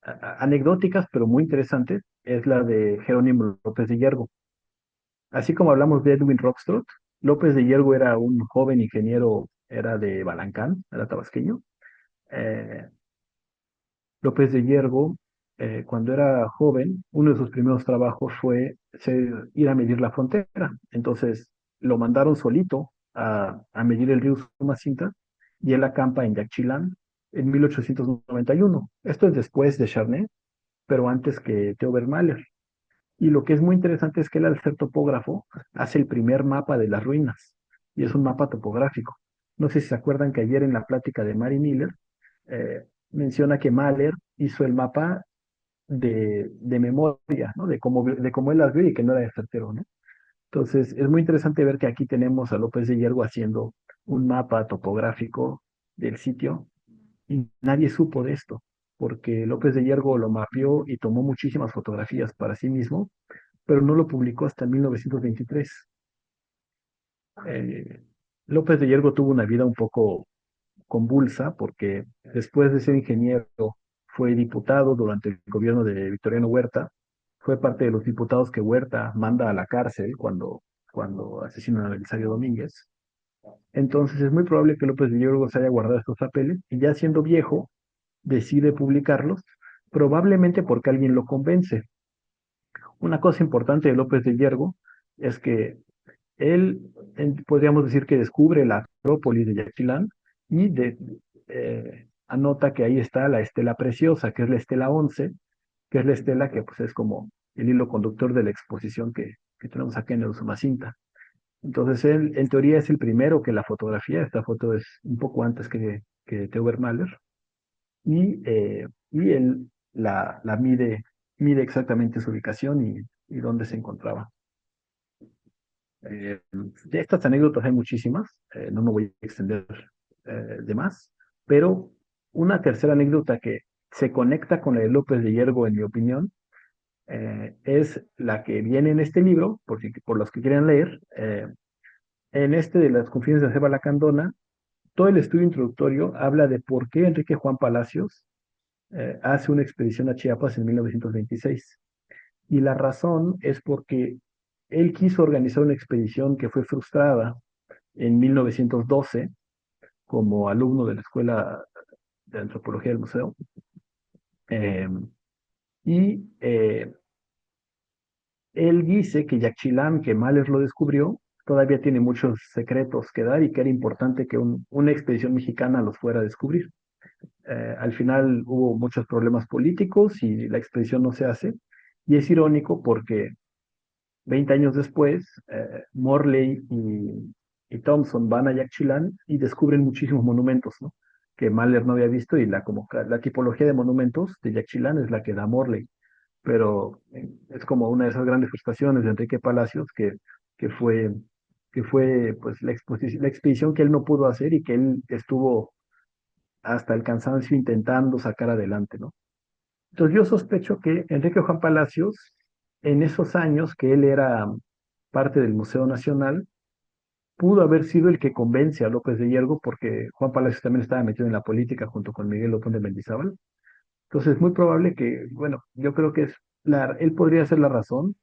[SPEAKER 2] anecdóticas, pero muy interesantes, es la de Jerónimo López de Yergo. Así como hablamos de Edwin Rockstrott, López de Yergo era un joven ingeniero, era de Balancán, era tabasqueño. Eh, López de Yergo, cuando era joven, uno de sus primeros trabajos fue ir a medir la frontera. Entonces lo mandaron solito a medir el río Sumacinta y él acampa en Yaxchilán en 1891. Esto es después de Charney, pero antes que Theobald Mahler. Y lo que es muy interesante es que él, al ser topógrafo, hace el primer mapa de las ruinas, y es un mapa topográfico. No sé si se acuerdan que ayer en la plática de Mary Miller menciona que Mahler hizo el mapa de memoria, ¿no? De cómo él las vio y que no era de certero, ¿no? Entonces, es muy interesante ver que aquí tenemos a López de Hierro haciendo un mapa topográfico del sitio y nadie supo de esto, porque López de Hierro lo mapeó y tomó muchísimas fotografías para sí mismo, pero no lo publicó hasta 1923. Eh, López de Hierro tuvo una vida un poco convulsa porque después de ser ingeniero fue diputado durante el gobierno de Victoriano Huerta, fue parte de los diputados que Huerta manda a la cárcel cuando asesinan a Belisario Domínguez. Entonces es muy probable que López de Hierro se haya guardado estos papeles y ya siendo viejo decide publicarlos, probablemente porque alguien lo convence. Una cosa importante de López de Hierro es que él, podríamos decir que descubre la Acrópolis de Yaxchilán y anota que ahí está la estela preciosa, que es la estela 11, que es la estela que pues, es como el hilo conductor de la exposición que tenemos aquí en el Usumacinta. Entonces él, en teoría, es el primero que la fotografía. Esta foto es un poco antes que Theobald Mahler, y él la mide exactamente su ubicación y dónde se encontraba. De estas anécdotas hay muchísimas, no me voy a extender de más, pero una tercera anécdota que se conecta con la de López de Hierro, en mi opinión, es la que viene en este libro, por los que quieran leer. En este de las Confines de Seba Lacandona, todo el estudio introductorio habla de por qué Enrique Juan Palacios hace una expedición a Chiapas en 1926. Y la razón es porque él quiso organizar una expedición que fue frustrada en 1912 como alumno de la Escuela de Antropología del Museo. Eh, y él dice que Yaxchilán, que Mahler lo descubrió, todavía tiene muchos secretos que dar y que era importante que una expedición mexicana los fuera a descubrir. Al final hubo muchos problemas políticos y la expedición no se hace. Y es irónico porque 20 años después, Morley y Thompson van a Yaxchilán y descubren muchísimos monumentos, ¿no? Que Mahler no había visto y la tipología de monumentos de Yaxchilán es la que da Morley. Pero es como una de esas grandes frustraciones de Enrique Palacios que fue, que fue pues la expedición que él no pudo hacer y que él estuvo hasta el cansancio intentando sacar adelante, ¿no? Entonces yo sospecho que Enrique Juan Palacios, en esos años que él era parte del Museo Nacional, pudo haber sido el que convence a López de Hierro, porque Juan Palacios también estaba metido en la política junto con Miguel López de Mendizábal. Entonces es muy probable que, bueno, yo creo que él podría ser la razón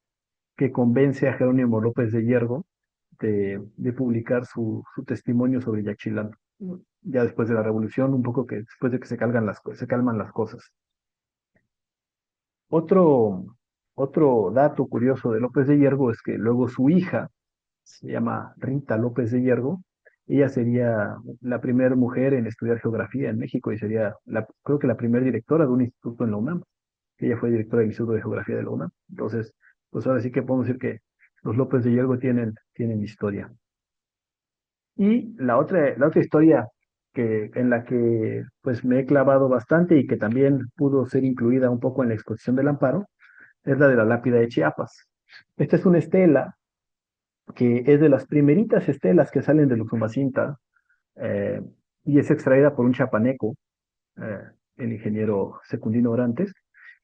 [SPEAKER 2] que convence a Jerónimo López de Hierro de publicar su testimonio sobre Yaxchilán, ya después de la revolución, un poco que después de que se calman las cosas. Otro, otro dato curioso de López de Hierro es que luego su hija, se llama Rita López de Hierro, ella sería la primera mujer en estudiar geografía en México y sería, creo que la primera directora de un instituto en la UNAM, que ella fue directora del Instituto de Geografía de la UNAM. Entonces, pues ahora sí que podemos decir que los López de Hierro tienen historia. Y la otra historia en la que pues me he clavado bastante y que también pudo ser incluida un poco en la exposición del Amparo, es la de la lápida de Chiapas. Esta es una estela que es de las primeritas estelas que salen de Usumacinta eh, y es extraída por un chapaneco, eh, el ingeniero Secundino Orantes,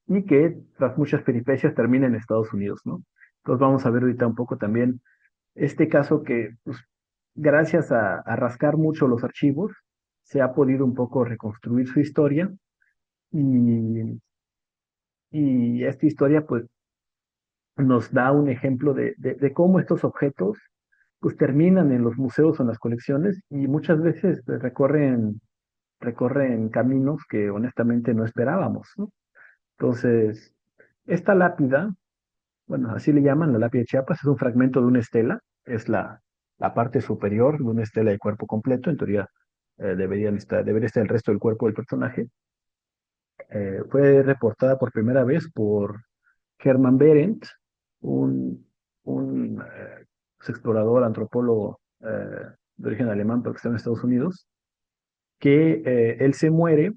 [SPEAKER 2] y que tras muchas peripecias termina en Estados Unidos, ¿no? Entonces vamos a ver ahorita un poco también este caso que, pues, gracias a rascar mucho los archivos, se ha podido un poco reconstruir su historia y, y esta historia, pues, nos da un ejemplo de cómo estos objetos pues terminan en los museos o en las colecciones y muchas veces recorren caminos que honestamente no esperábamos, ¿no? Entonces, esta lápida, bueno, así le llaman la lápida de Chiapas, es un fragmento de una estela, es la parte superior de una estela de cuerpo completo, en teoría debería estar el resto del cuerpo del personaje. Fue reportada por primera vez por Hermann Berendt, un, un explorador, antropólogo de origen alemán, pero que está en Estados Unidos, que él se muere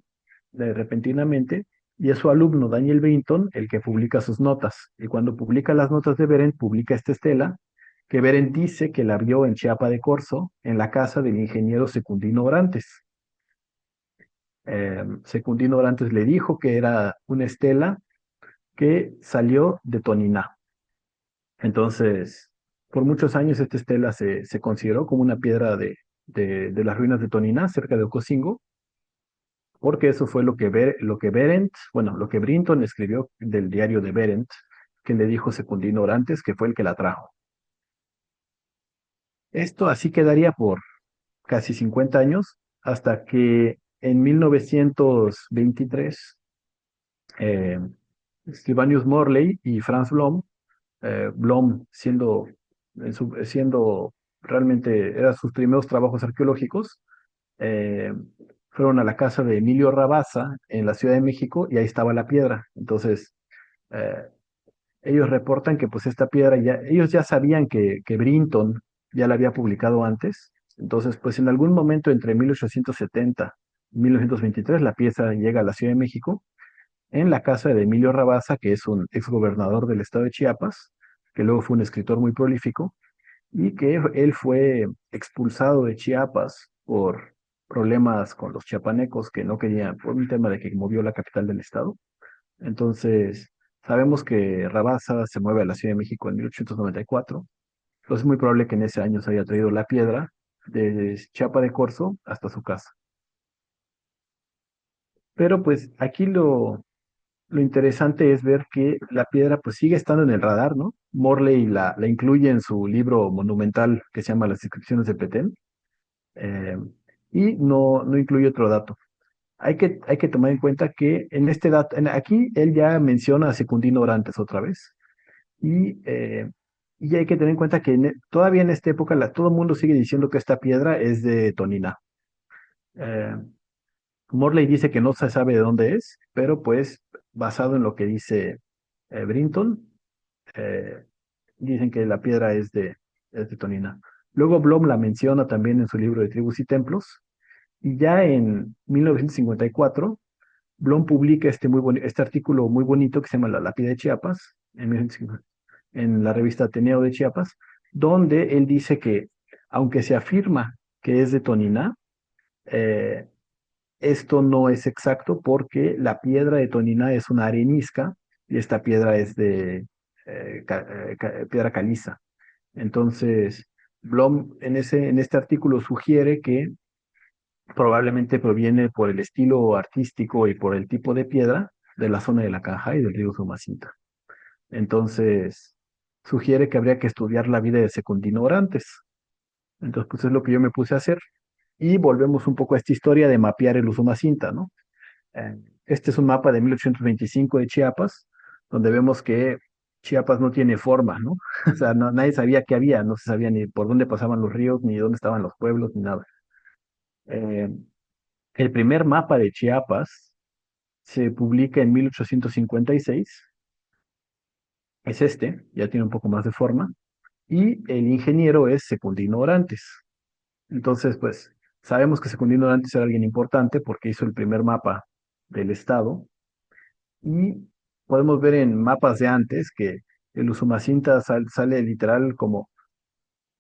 [SPEAKER 2] repentinamente y es su alumno Daniel Brinton el que publica sus notas. Y cuando publica las notas de Berendt, publica esta estela que Berendt dice que la vio en Chiapa de Corzo, en la casa del ingeniero Secundino Orantes. Secundino Orantes le dijo que era una estela que salió de Toniná. Entonces, por muchos años esta estela se consideró como una piedra de las ruinas de Toniná, cerca de Ocosingo, porque eso fue lo que Berendt, bueno, lo que Brinton escribió del diario de Berendt, que le dijo Secundino Orantes, que fue el que la trajo. Esto así quedaría por casi 50 años, hasta que en 1923, eh, Sylvanus Morley y Franz Blom, Blom siendo realmente, eran sus primeros trabajos arqueológicos, eh, fueron a la casa de Emilio Rabasa en la Ciudad de México y ahí estaba la piedra. Entonces, eh, ellos reportan que pues esta piedra ellos ya sabían que Brinton ya la había publicado antes. Entonces, pues en algún momento entre 1870 y 1923 la pieza llega a la Ciudad de México en la casa de Emilio Rabasa, que es un exgobernador del estado de Chiapas, que luego fue un escritor muy prolífico, y que él fue expulsado de Chiapas por problemas con los chiapanecos que no querían, por un tema de que movió la capital del estado. Entonces, sabemos que Rabasa se mueve a la Ciudad de México en 1894, entonces es muy probable que en ese año se haya traído la piedra de Chiapa de Corzo hasta su casa. Pero pues aquí lo interesante es ver que la piedra pues sigue estando en el radar, ¿no? Morley la incluye en su libro monumental que se llama Las inscripciones de Petén, eh, y no incluye otro dato. Hay que tomar en cuenta que en este dato, aquí él ya menciona a Secundino Orantes otra vez, y hay que tener en cuenta que todavía en esta época todo el mundo sigue diciendo que esta piedra es de Tonina. Eh, Morley dice que no se sabe de dónde es, pero pues basado en lo que dice Brinton, eh, dicen que la piedra es de Tonina. Luego Blom la menciona también en su libro de Tribus y Templos, y ya en 1954 Blom publica este artículo muy bonito que se llama La lápida de Chiapas, en la revista Ateneo de Chiapas, donde él dice que, aunque se afirma que es de Tonina, eh, esto no es exacto porque la piedra de Tonina es una arenisca y esta piedra es de piedra caliza. Entonces, Blom en este artículo sugiere que probablemente proviene por el estilo artístico y por el tipo de piedra de la zona de la Caja y del río Sumacinta. Entonces, sugiere que habría que estudiar la vida de Secundino Orantes. Entonces, pues es lo que yo me puse a hacer. Y volvemos un poco a esta historia de mapear el Usumacinta, ¿no? Eh, Este es un mapa de 1825 de Chiapas, donde vemos que Chiapas no tiene forma, ¿no? O sea, nadie sabía qué había, no se sabía ni por dónde pasaban los ríos, ni dónde estaban los pueblos, ni nada. Eh, el primer mapa de Chiapas se publica en 1856, es este, ya tiene un poco más de forma, y el ingeniero es Secundino Orantes. Entonces, pues, sabemos que Secundino Orantes era alguien importante porque hizo el primer mapa del estado, y podemos ver en mapas de antes que el Usumacinta sale literal como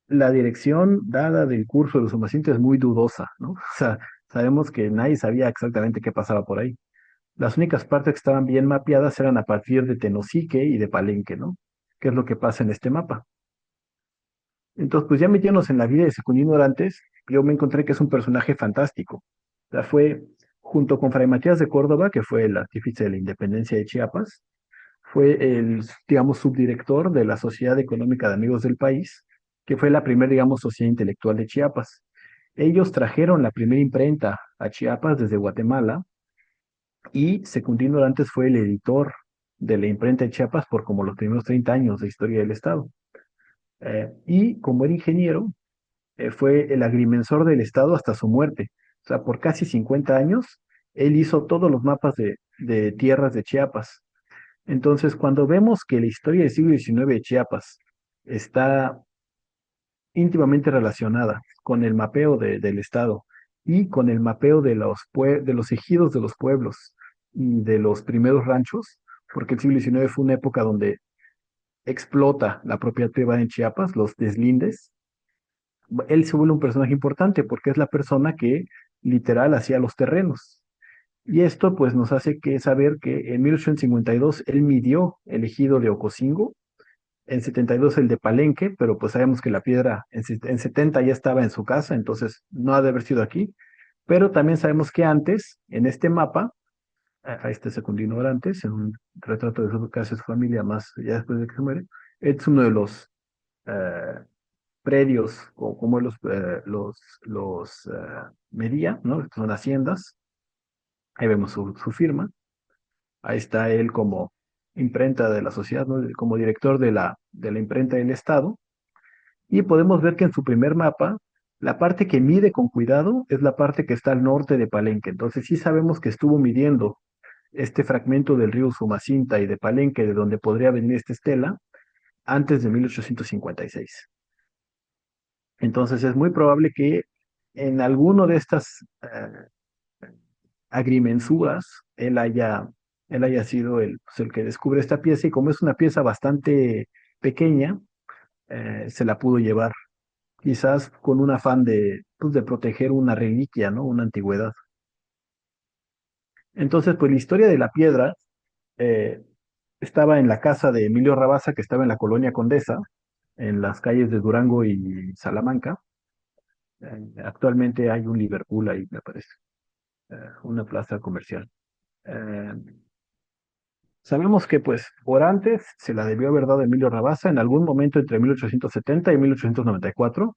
[SPEAKER 2] la dirección dada del curso del Usumacinta es muy dudosa, ¿no? O sea, sabemos que nadie sabía exactamente qué pasaba por ahí. Las únicas partes que estaban bien mapeadas eran a partir de Tenosique y de Palenque, ¿no? ¿Qué es lo que pasa en este mapa? Entonces, pues ya metiéndonos en la vida de Secundino Orantes, yo me encontré que es un personaje fantástico. O sea, fue junto con Fray Matías de Córdoba, que fue el artífice de la independencia de Chiapas, fue el, digamos, subdirector de la Sociedad Económica de Amigos del País, que fue la primera, digamos, sociedad intelectual de Chiapas. Ellos trajeron la primera imprenta a Chiapas desde Guatemala, y Secundino Orantes fue el editor de la imprenta de Chiapas por como los primeros 30 años de historia del Estado. Y como era ingeniero, fue el agrimensor del Estado hasta su muerte. O sea, por casi 50 años, él hizo todos los mapas de tierras de Chiapas. Entonces, cuando vemos que la historia del siglo XIX de Chiapas está íntimamente relacionada con el mapeo del Estado y con el mapeo de los ejidos de los pueblos y de los primeros ranchos, porque el siglo XIX fue una época donde explota la propiedad privada en Chiapas, los deslindes. Él se vuelve un personaje importante porque es la persona que literal hacía los terrenos. Y esto pues nos hace que saber que en 1852 él midió el ejido de Ocosingo, en 72 el de Palenque, pero pues sabemos que la piedra en 70 ya estaba en su casa, entonces no ha de haber sido aquí. Pero también sabemos que antes, en este mapa, a este Secundino Orantes, en un retrato de su casa, de su familia, más ya después de que se muere, es uno de los eh, predios, o como medía, ¿no? Estas son haciendas, ahí vemos su firma, ahí está él como imprenta de la sociedad, ¿no? Como director de la imprenta del Estado. Y podemos ver que en su primer mapa, la parte que mide con cuidado es la parte que está al norte de Palenque. Entonces sí sabemos que estuvo midiendo este fragmento del río Sumacinta y de Palenque, de donde podría venir esta estela, antes de 1856. Entonces es muy probable que en alguno de estas agrimensuras él haya sido el que descubre esta pieza, y como es una pieza bastante pequeña, se la pudo llevar quizás con un afán pues, de proteger una reliquia, ¿no? Una antigüedad. Entonces, pues la historia de la piedra eh, estaba en la casa de Emilio Rabasa, que estaba en la colonia Condesa, en las calles de Durango y Salamanca. Actualmente hay un Liverpool ahí, me parece, una plaza comercial. Eh, Sabemos que pues por antes se la debió haber dado Emilio Rabasa en algún momento entre 1870 y 1894,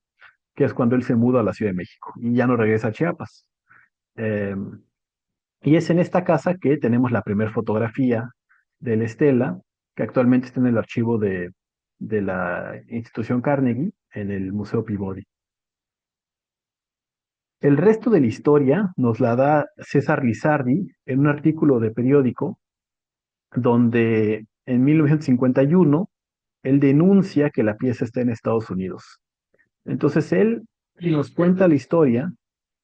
[SPEAKER 2] que es cuando él se muda a la Ciudad de México y ya no regresa a Chiapas. Eh, y es en esta casa que tenemos la primera fotografía de la estela, que actualmente está en el archivo de la institución Carnegie, en el Museo Peabody. El resto de la historia nos la da César Lizardi en un artículo de periódico donde en 1951 él denuncia que la pieza está en Estados Unidos. Entonces él nos cuenta la historia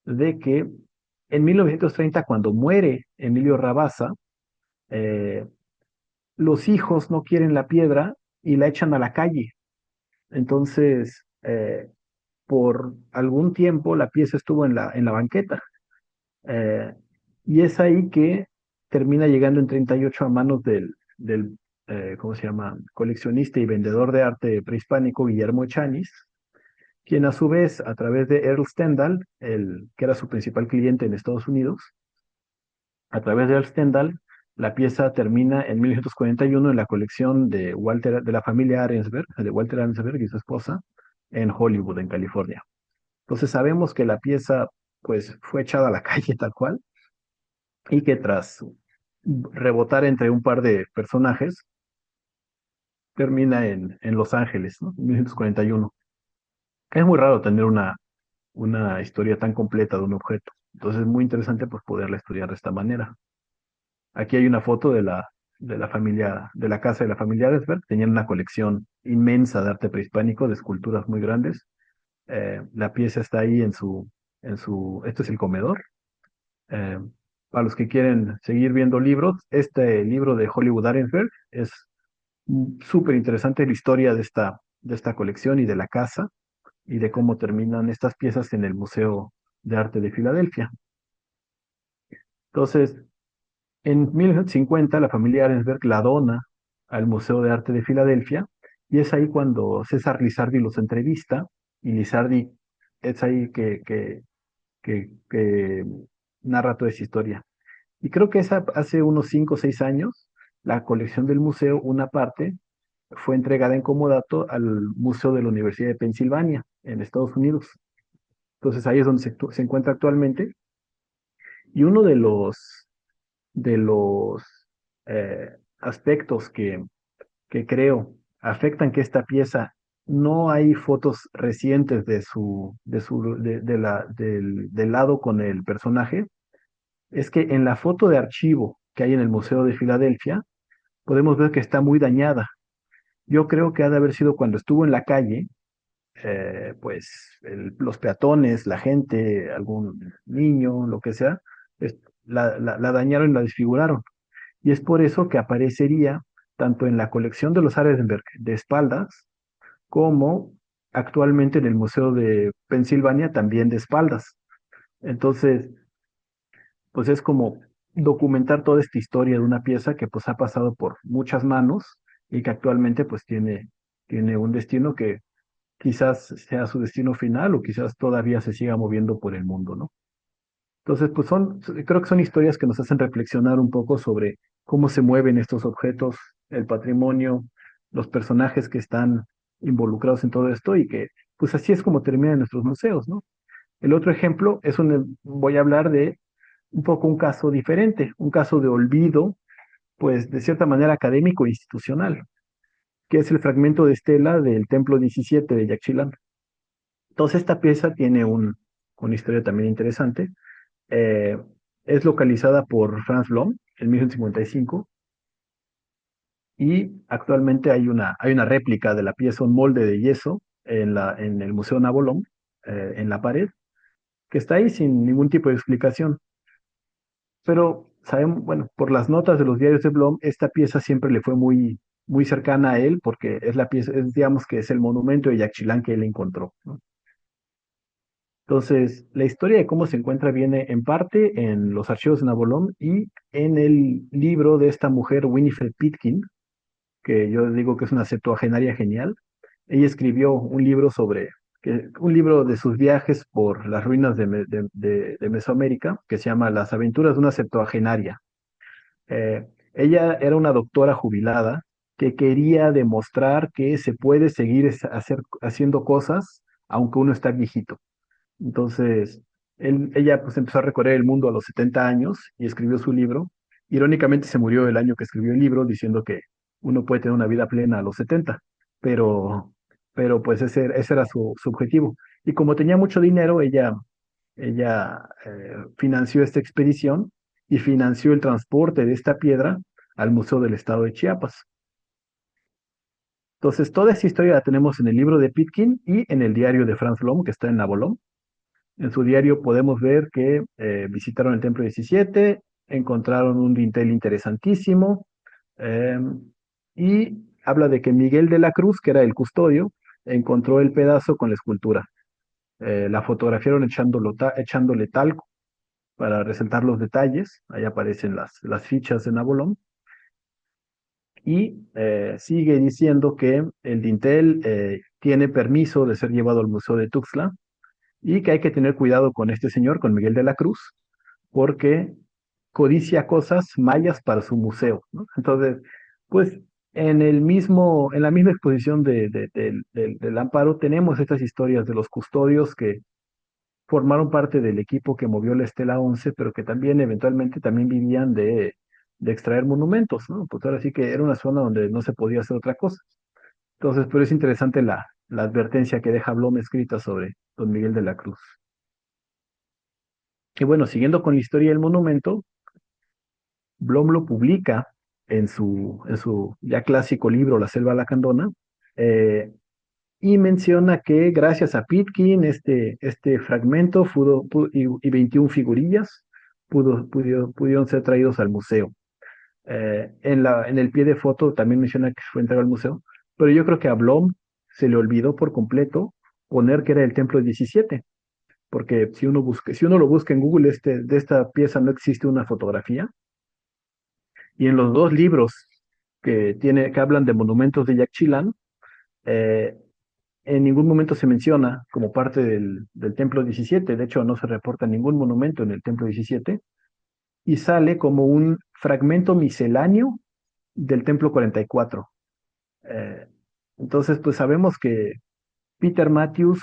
[SPEAKER 2] de que en 1930, cuando muere Emilio Rabasa, eh, los hijos no quieren la piedra y la echan a la calle. Entonces, por algún tiempo la pieza estuvo en la banqueta. eh, y es ahí que termina llegando en 38 a manos del ¿cómo se llama? Coleccionista y vendedor de arte prehispánico Guillermo Echaniz, quien a su vez, a través de Earl Stendhal, que era su principal cliente en Estados Unidos, a través de Earl Stendhal, la pieza termina en 1941 en la colección de la familia Arensberg, de Walter Arensberg y su esposa, en Hollywood, en California. Entonces sabemos que la pieza pues fue echada a la calle tal cual y que tras rebotar entre un par de personajes, termina en Los Ángeles, ¿no? En 1941. Es muy raro tener una historia tan completa de un objeto. Entonces es muy interesante pues poderla estudiar de esta manera. Aquí hay una foto de la familia, de la casa de la familia Aresberg. Tenían una colección inmensa de arte prehispánico, de esculturas muy grandes. La pieza está ahí este es el comedor. Eh, para los que quieren seguir viendo libros, este libro de Hollywood Arensberg es súper interesante la historia de esta colección y de la casa y de cómo terminan estas piezas en el Museo de Arte de Filadelfia. Entonces, en 1950 la familia Arensberg la dona al Museo de Arte de Filadelfia y es ahí cuando César Lizardi los entrevista y Lizardi es ahí que narra toda esa historia. Y creo que hace unos 5 o 6 años, la colección del museo, una parte, fue entregada en comodato al Museo de la Universidad de Pensilvania, en Estados Unidos. Entonces ahí es donde se encuentra actualmente. Y uno de los aspectos que creo afectan que esta pieza, no hay fotos recientes del lado con el personaje, es que en la foto de archivo que hay en el Museo de Filadelfia, podemos ver que está muy dañada. Yo creo que ha de haber sido cuando estuvo en la calle, pues los peatones, la gente, algún niño, lo que sea, es- la dañaron y la desfiguraron. Y es por eso que aparecería tanto en la colección de los Arenberg de espaldas, como actualmente en el Museo de Pensilvania también de espaldas. Entonces, pues es como documentar toda esta historia de una pieza que pues ha pasado por muchas manos y que actualmente pues tiene un destino que quizás sea su destino final o quizás todavía se siga moviendo por el mundo, ¿no? Entonces, pues creo que son historias que nos hacen reflexionar un poco sobre cómo se mueven estos objetos, el patrimonio, los personajes que están involucrados en todo esto y que, pues así es como terminan nuestros museos, ¿no? El otro ejemplo voy a hablar de un poco un caso diferente, un caso de olvido, pues de cierta manera académico e institucional, que es el fragmento de estela del Templo 17 de Yaxchilán. Entonces, esta pieza tiene una historia también interesante. Eh, es localizada por Franz Blom en 1955 y actualmente hay una réplica de la pieza, un molde de yeso en el Museo Navolón, en la pared, que está ahí sin ningún tipo de explicación. Pero sabemos, bueno, por las notas de los diarios de Blom, esta pieza siempre le fue muy cercana a él porque es la pieza, digamos que es el monumento de Yaxchilán que él encontró, ¿no? Entonces, la historia de cómo se encuentra viene en parte en los archivos de Nabolón y en el libro de esta mujer, Winifred Pitkin, que yo digo que es una septuagenaria genial. Ella escribió un libro de sus viajes por las ruinas de Mesoamérica, que se llama Las aventuras de una septuagenaria. Ella era una doctora jubilada que quería demostrar que se puede seguir haciendo cosas aunque uno está viejito. Entonces, ella pues empezó a recorrer el mundo a los 70 años y escribió su libro. Irónicamente se murió el año que escribió el libro diciendo que uno puede tener una vida plena a los 70, pero, pero pues ese era su objetivo. Y como tenía mucho dinero, ella financió esta expedición y financió el transporte de esta piedra al Museo del Estado de Chiapas. Entonces, toda esta historia la tenemos en el libro de Pitkin y en el diario de Franz Blom, que está en Nabolón. En su diario podemos ver que visitaron el Templo 17, encontraron un dintel interesantísimo, eh, y habla de que Miguel de la Cruz, que era el custodio, encontró el pedazo con la escultura. La fotografiaron echándole talco para resaltar los detalles. Ahí aparecen las fichas de Nabolón. Y sigue diciendo que el dintel tiene permiso de ser llevado al Museo de Tuxtla y que hay que tener cuidado con este señor, con Miguel de la Cruz, porque codicia cosas mayas para su museo, ¿no? Entonces, pues en la misma exposición del Amparo tenemos estas historias de los custodios que formaron parte del equipo que movió la Estela 11, pero que también eventualmente también vivían de extraer monumentos, ¿no? Pues ahora sí que era una zona donde no se podía hacer otra cosa. Entonces, pero es interesante la advertencia que deja Blom escrita sobre don Miguel de la Cruz. Y bueno, siguiendo con la historia del monumento, Blom lo publica en su ya clásico libro La Selva Lacandona, eh, y menciona que gracias a Pitkin, este fragmento y 21 figurillas pudieron ser traídos al museo. En el pie de foto también menciona que fue entregado al museo, pero yo creo que a Blom se le olvidó por completo poner que era el templo 17, porque si uno lo busca en Google, de esta pieza no existe una fotografía, y en los dos libros que hablan de monumentos de Yaxchilán, eh, en ningún momento se menciona como parte del Templo 17. De hecho no se reporta ningún monumento en el Templo 17, y sale como un fragmento misceláneo del Templo 44. Eh, entonces, pues sabemos que Peter Matthews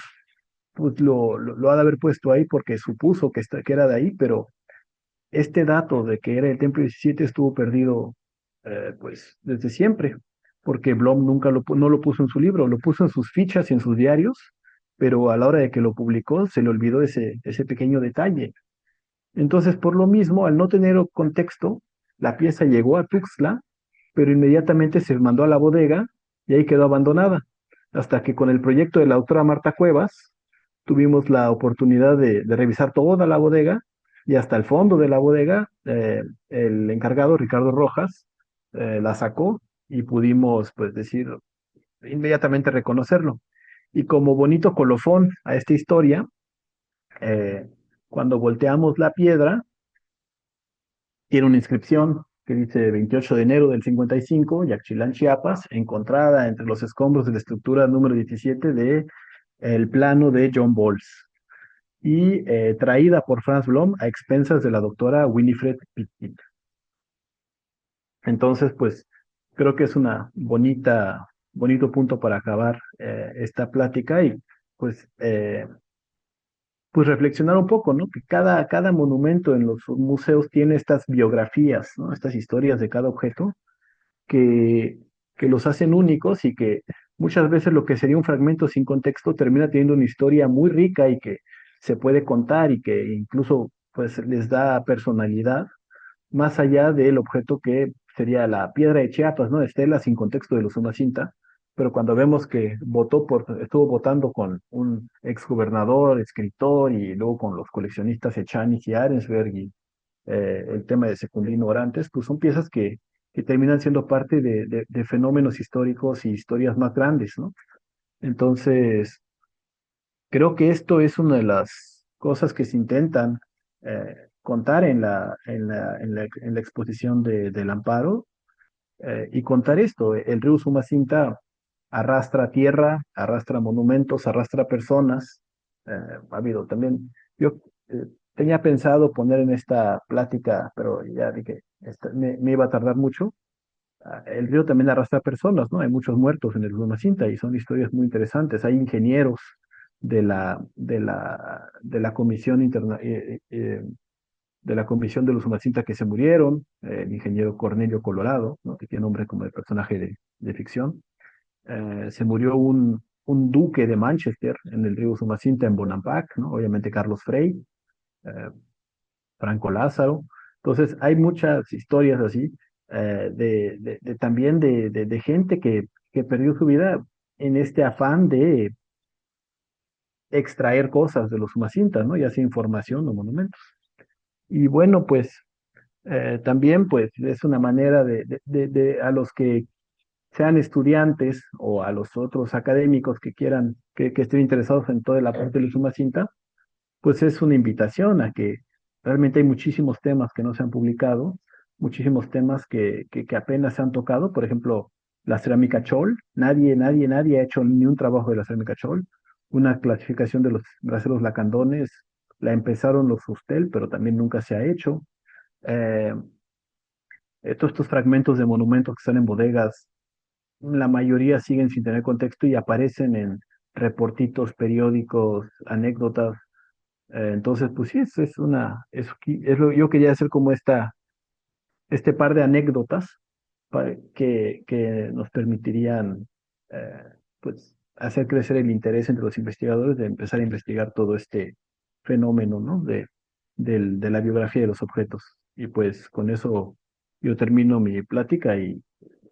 [SPEAKER 2] pues, lo ha de haber puesto ahí porque supuso que era de ahí, pero este dato de que era el Templo 17 estuvo perdido pues desde siempre, porque Blom nunca no lo puso en su libro, lo puso en sus fichas y en sus diarios, pero a la hora de que lo publicó se le olvidó ese pequeño detalle. Entonces, por lo mismo, al no tener contexto, la pieza llegó a Tuxtla, pero inmediatamente se mandó a la bodega y ahí quedó abandonada, hasta que con el proyecto de la autora Marta Cuevas tuvimos la oportunidad de revisar toda la bodega y hasta el fondo de la bodega, el encargado, Ricardo Rojas, la sacó y pudimos, pues, decir, inmediatamente reconocerlo. Y como bonito colofón a esta historia, eh, cuando volteamos la piedra, tiene una inscripción que dice 28 de enero del 55, Yaxchilán, Chiapas, encontrada entre los escombros de la estructura número 17 de el plano de John Bowles, y traída por Franz Blom a expensas de la doctora Winifred Pitkin. Entonces, pues creo que es bonito punto para acabar esta plática y pues, pues reflexionar un poco, ¿no? Que cada monumento en los museos tiene estas biografías, ¿no? Estas historias de cada objeto que, que los hacen únicos y que muchas veces lo que sería un fragmento sin contexto termina teniendo una historia muy rica y que se puede contar y que incluso pues les da personalidad más allá del objeto que sería la piedra de Chiapas, ¿no? Estela sin contexto de los Umacinta, pero cuando vemos que estuvo votando con un exgobernador, escritor y luego con los coleccionistas Echanis y Arensberg y el tema de Secundino Orantes, pues son piezas que terminan siendo parte de fenómenos históricos y historias más grandes, ¿no? Entonces, creo que esto es una de las cosas que se intentan contar en la exposición del Amparo, y contar esto. El río Sumacinta arrastra tierra, arrastra monumentos, arrastra personas. Ha habido también, yo tenía pensado poner en esta plática, pero ya dije, me iba a tardar mucho. El río también arrastra personas, ¿no? Hay muchos muertos en el Usumacinta y son historias muy interesantes. Hay ingenieros de la Comisión de la Comisión del Usumacinta que se murieron, el ingeniero Cornelio Colorado, ¿no? Que tiene nombre como de personaje de ficción. Se murió un duque de Manchester en el río Usumacinta en Bonampak, ¿no? Obviamente Carlos Frey, eh, Franco Lázaro. Entonces, hay muchas historias así, también de gente que perdió su vida en este afán de extraer cosas de los Usumacintas, ¿no? Ya sea información o monumentos. Y bueno, pues también pues es una manera a los que sean estudiantes o a los otros académicos que quieran, que estén interesados en toda la parte de la Usumacinta, pues es una invitación a que realmente hay muchísimos temas que no se han publicado, muchísimos temas que apenas se han tocado. Por ejemplo, la cerámica Chol. Nadie ha hecho ni un trabajo de la cerámica Chol. Una clasificación de los braseros lacandones la empezaron los Sustel, pero también nunca se ha hecho. Eh, Todos estos fragmentos de monumentos que están en bodegas, la mayoría siguen sin tener contexto y aparecen en reportitos, periódicos, anécdotas. Entonces, pues sí, yo quería hacer como este par de anécdotas que nos permitirían, eh, pues, hacer crecer el interés entre los investigadores de empezar a investigar todo este fenómeno, ¿no? De la biografía de los objetos. Y pues con eso yo termino mi plática y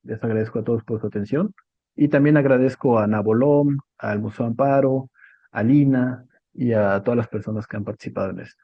[SPEAKER 2] les agradezco a todos por su atención. Y también agradezco a Nabolom, al Museo Amparo, a Lina y a todas las personas que han participado en esto.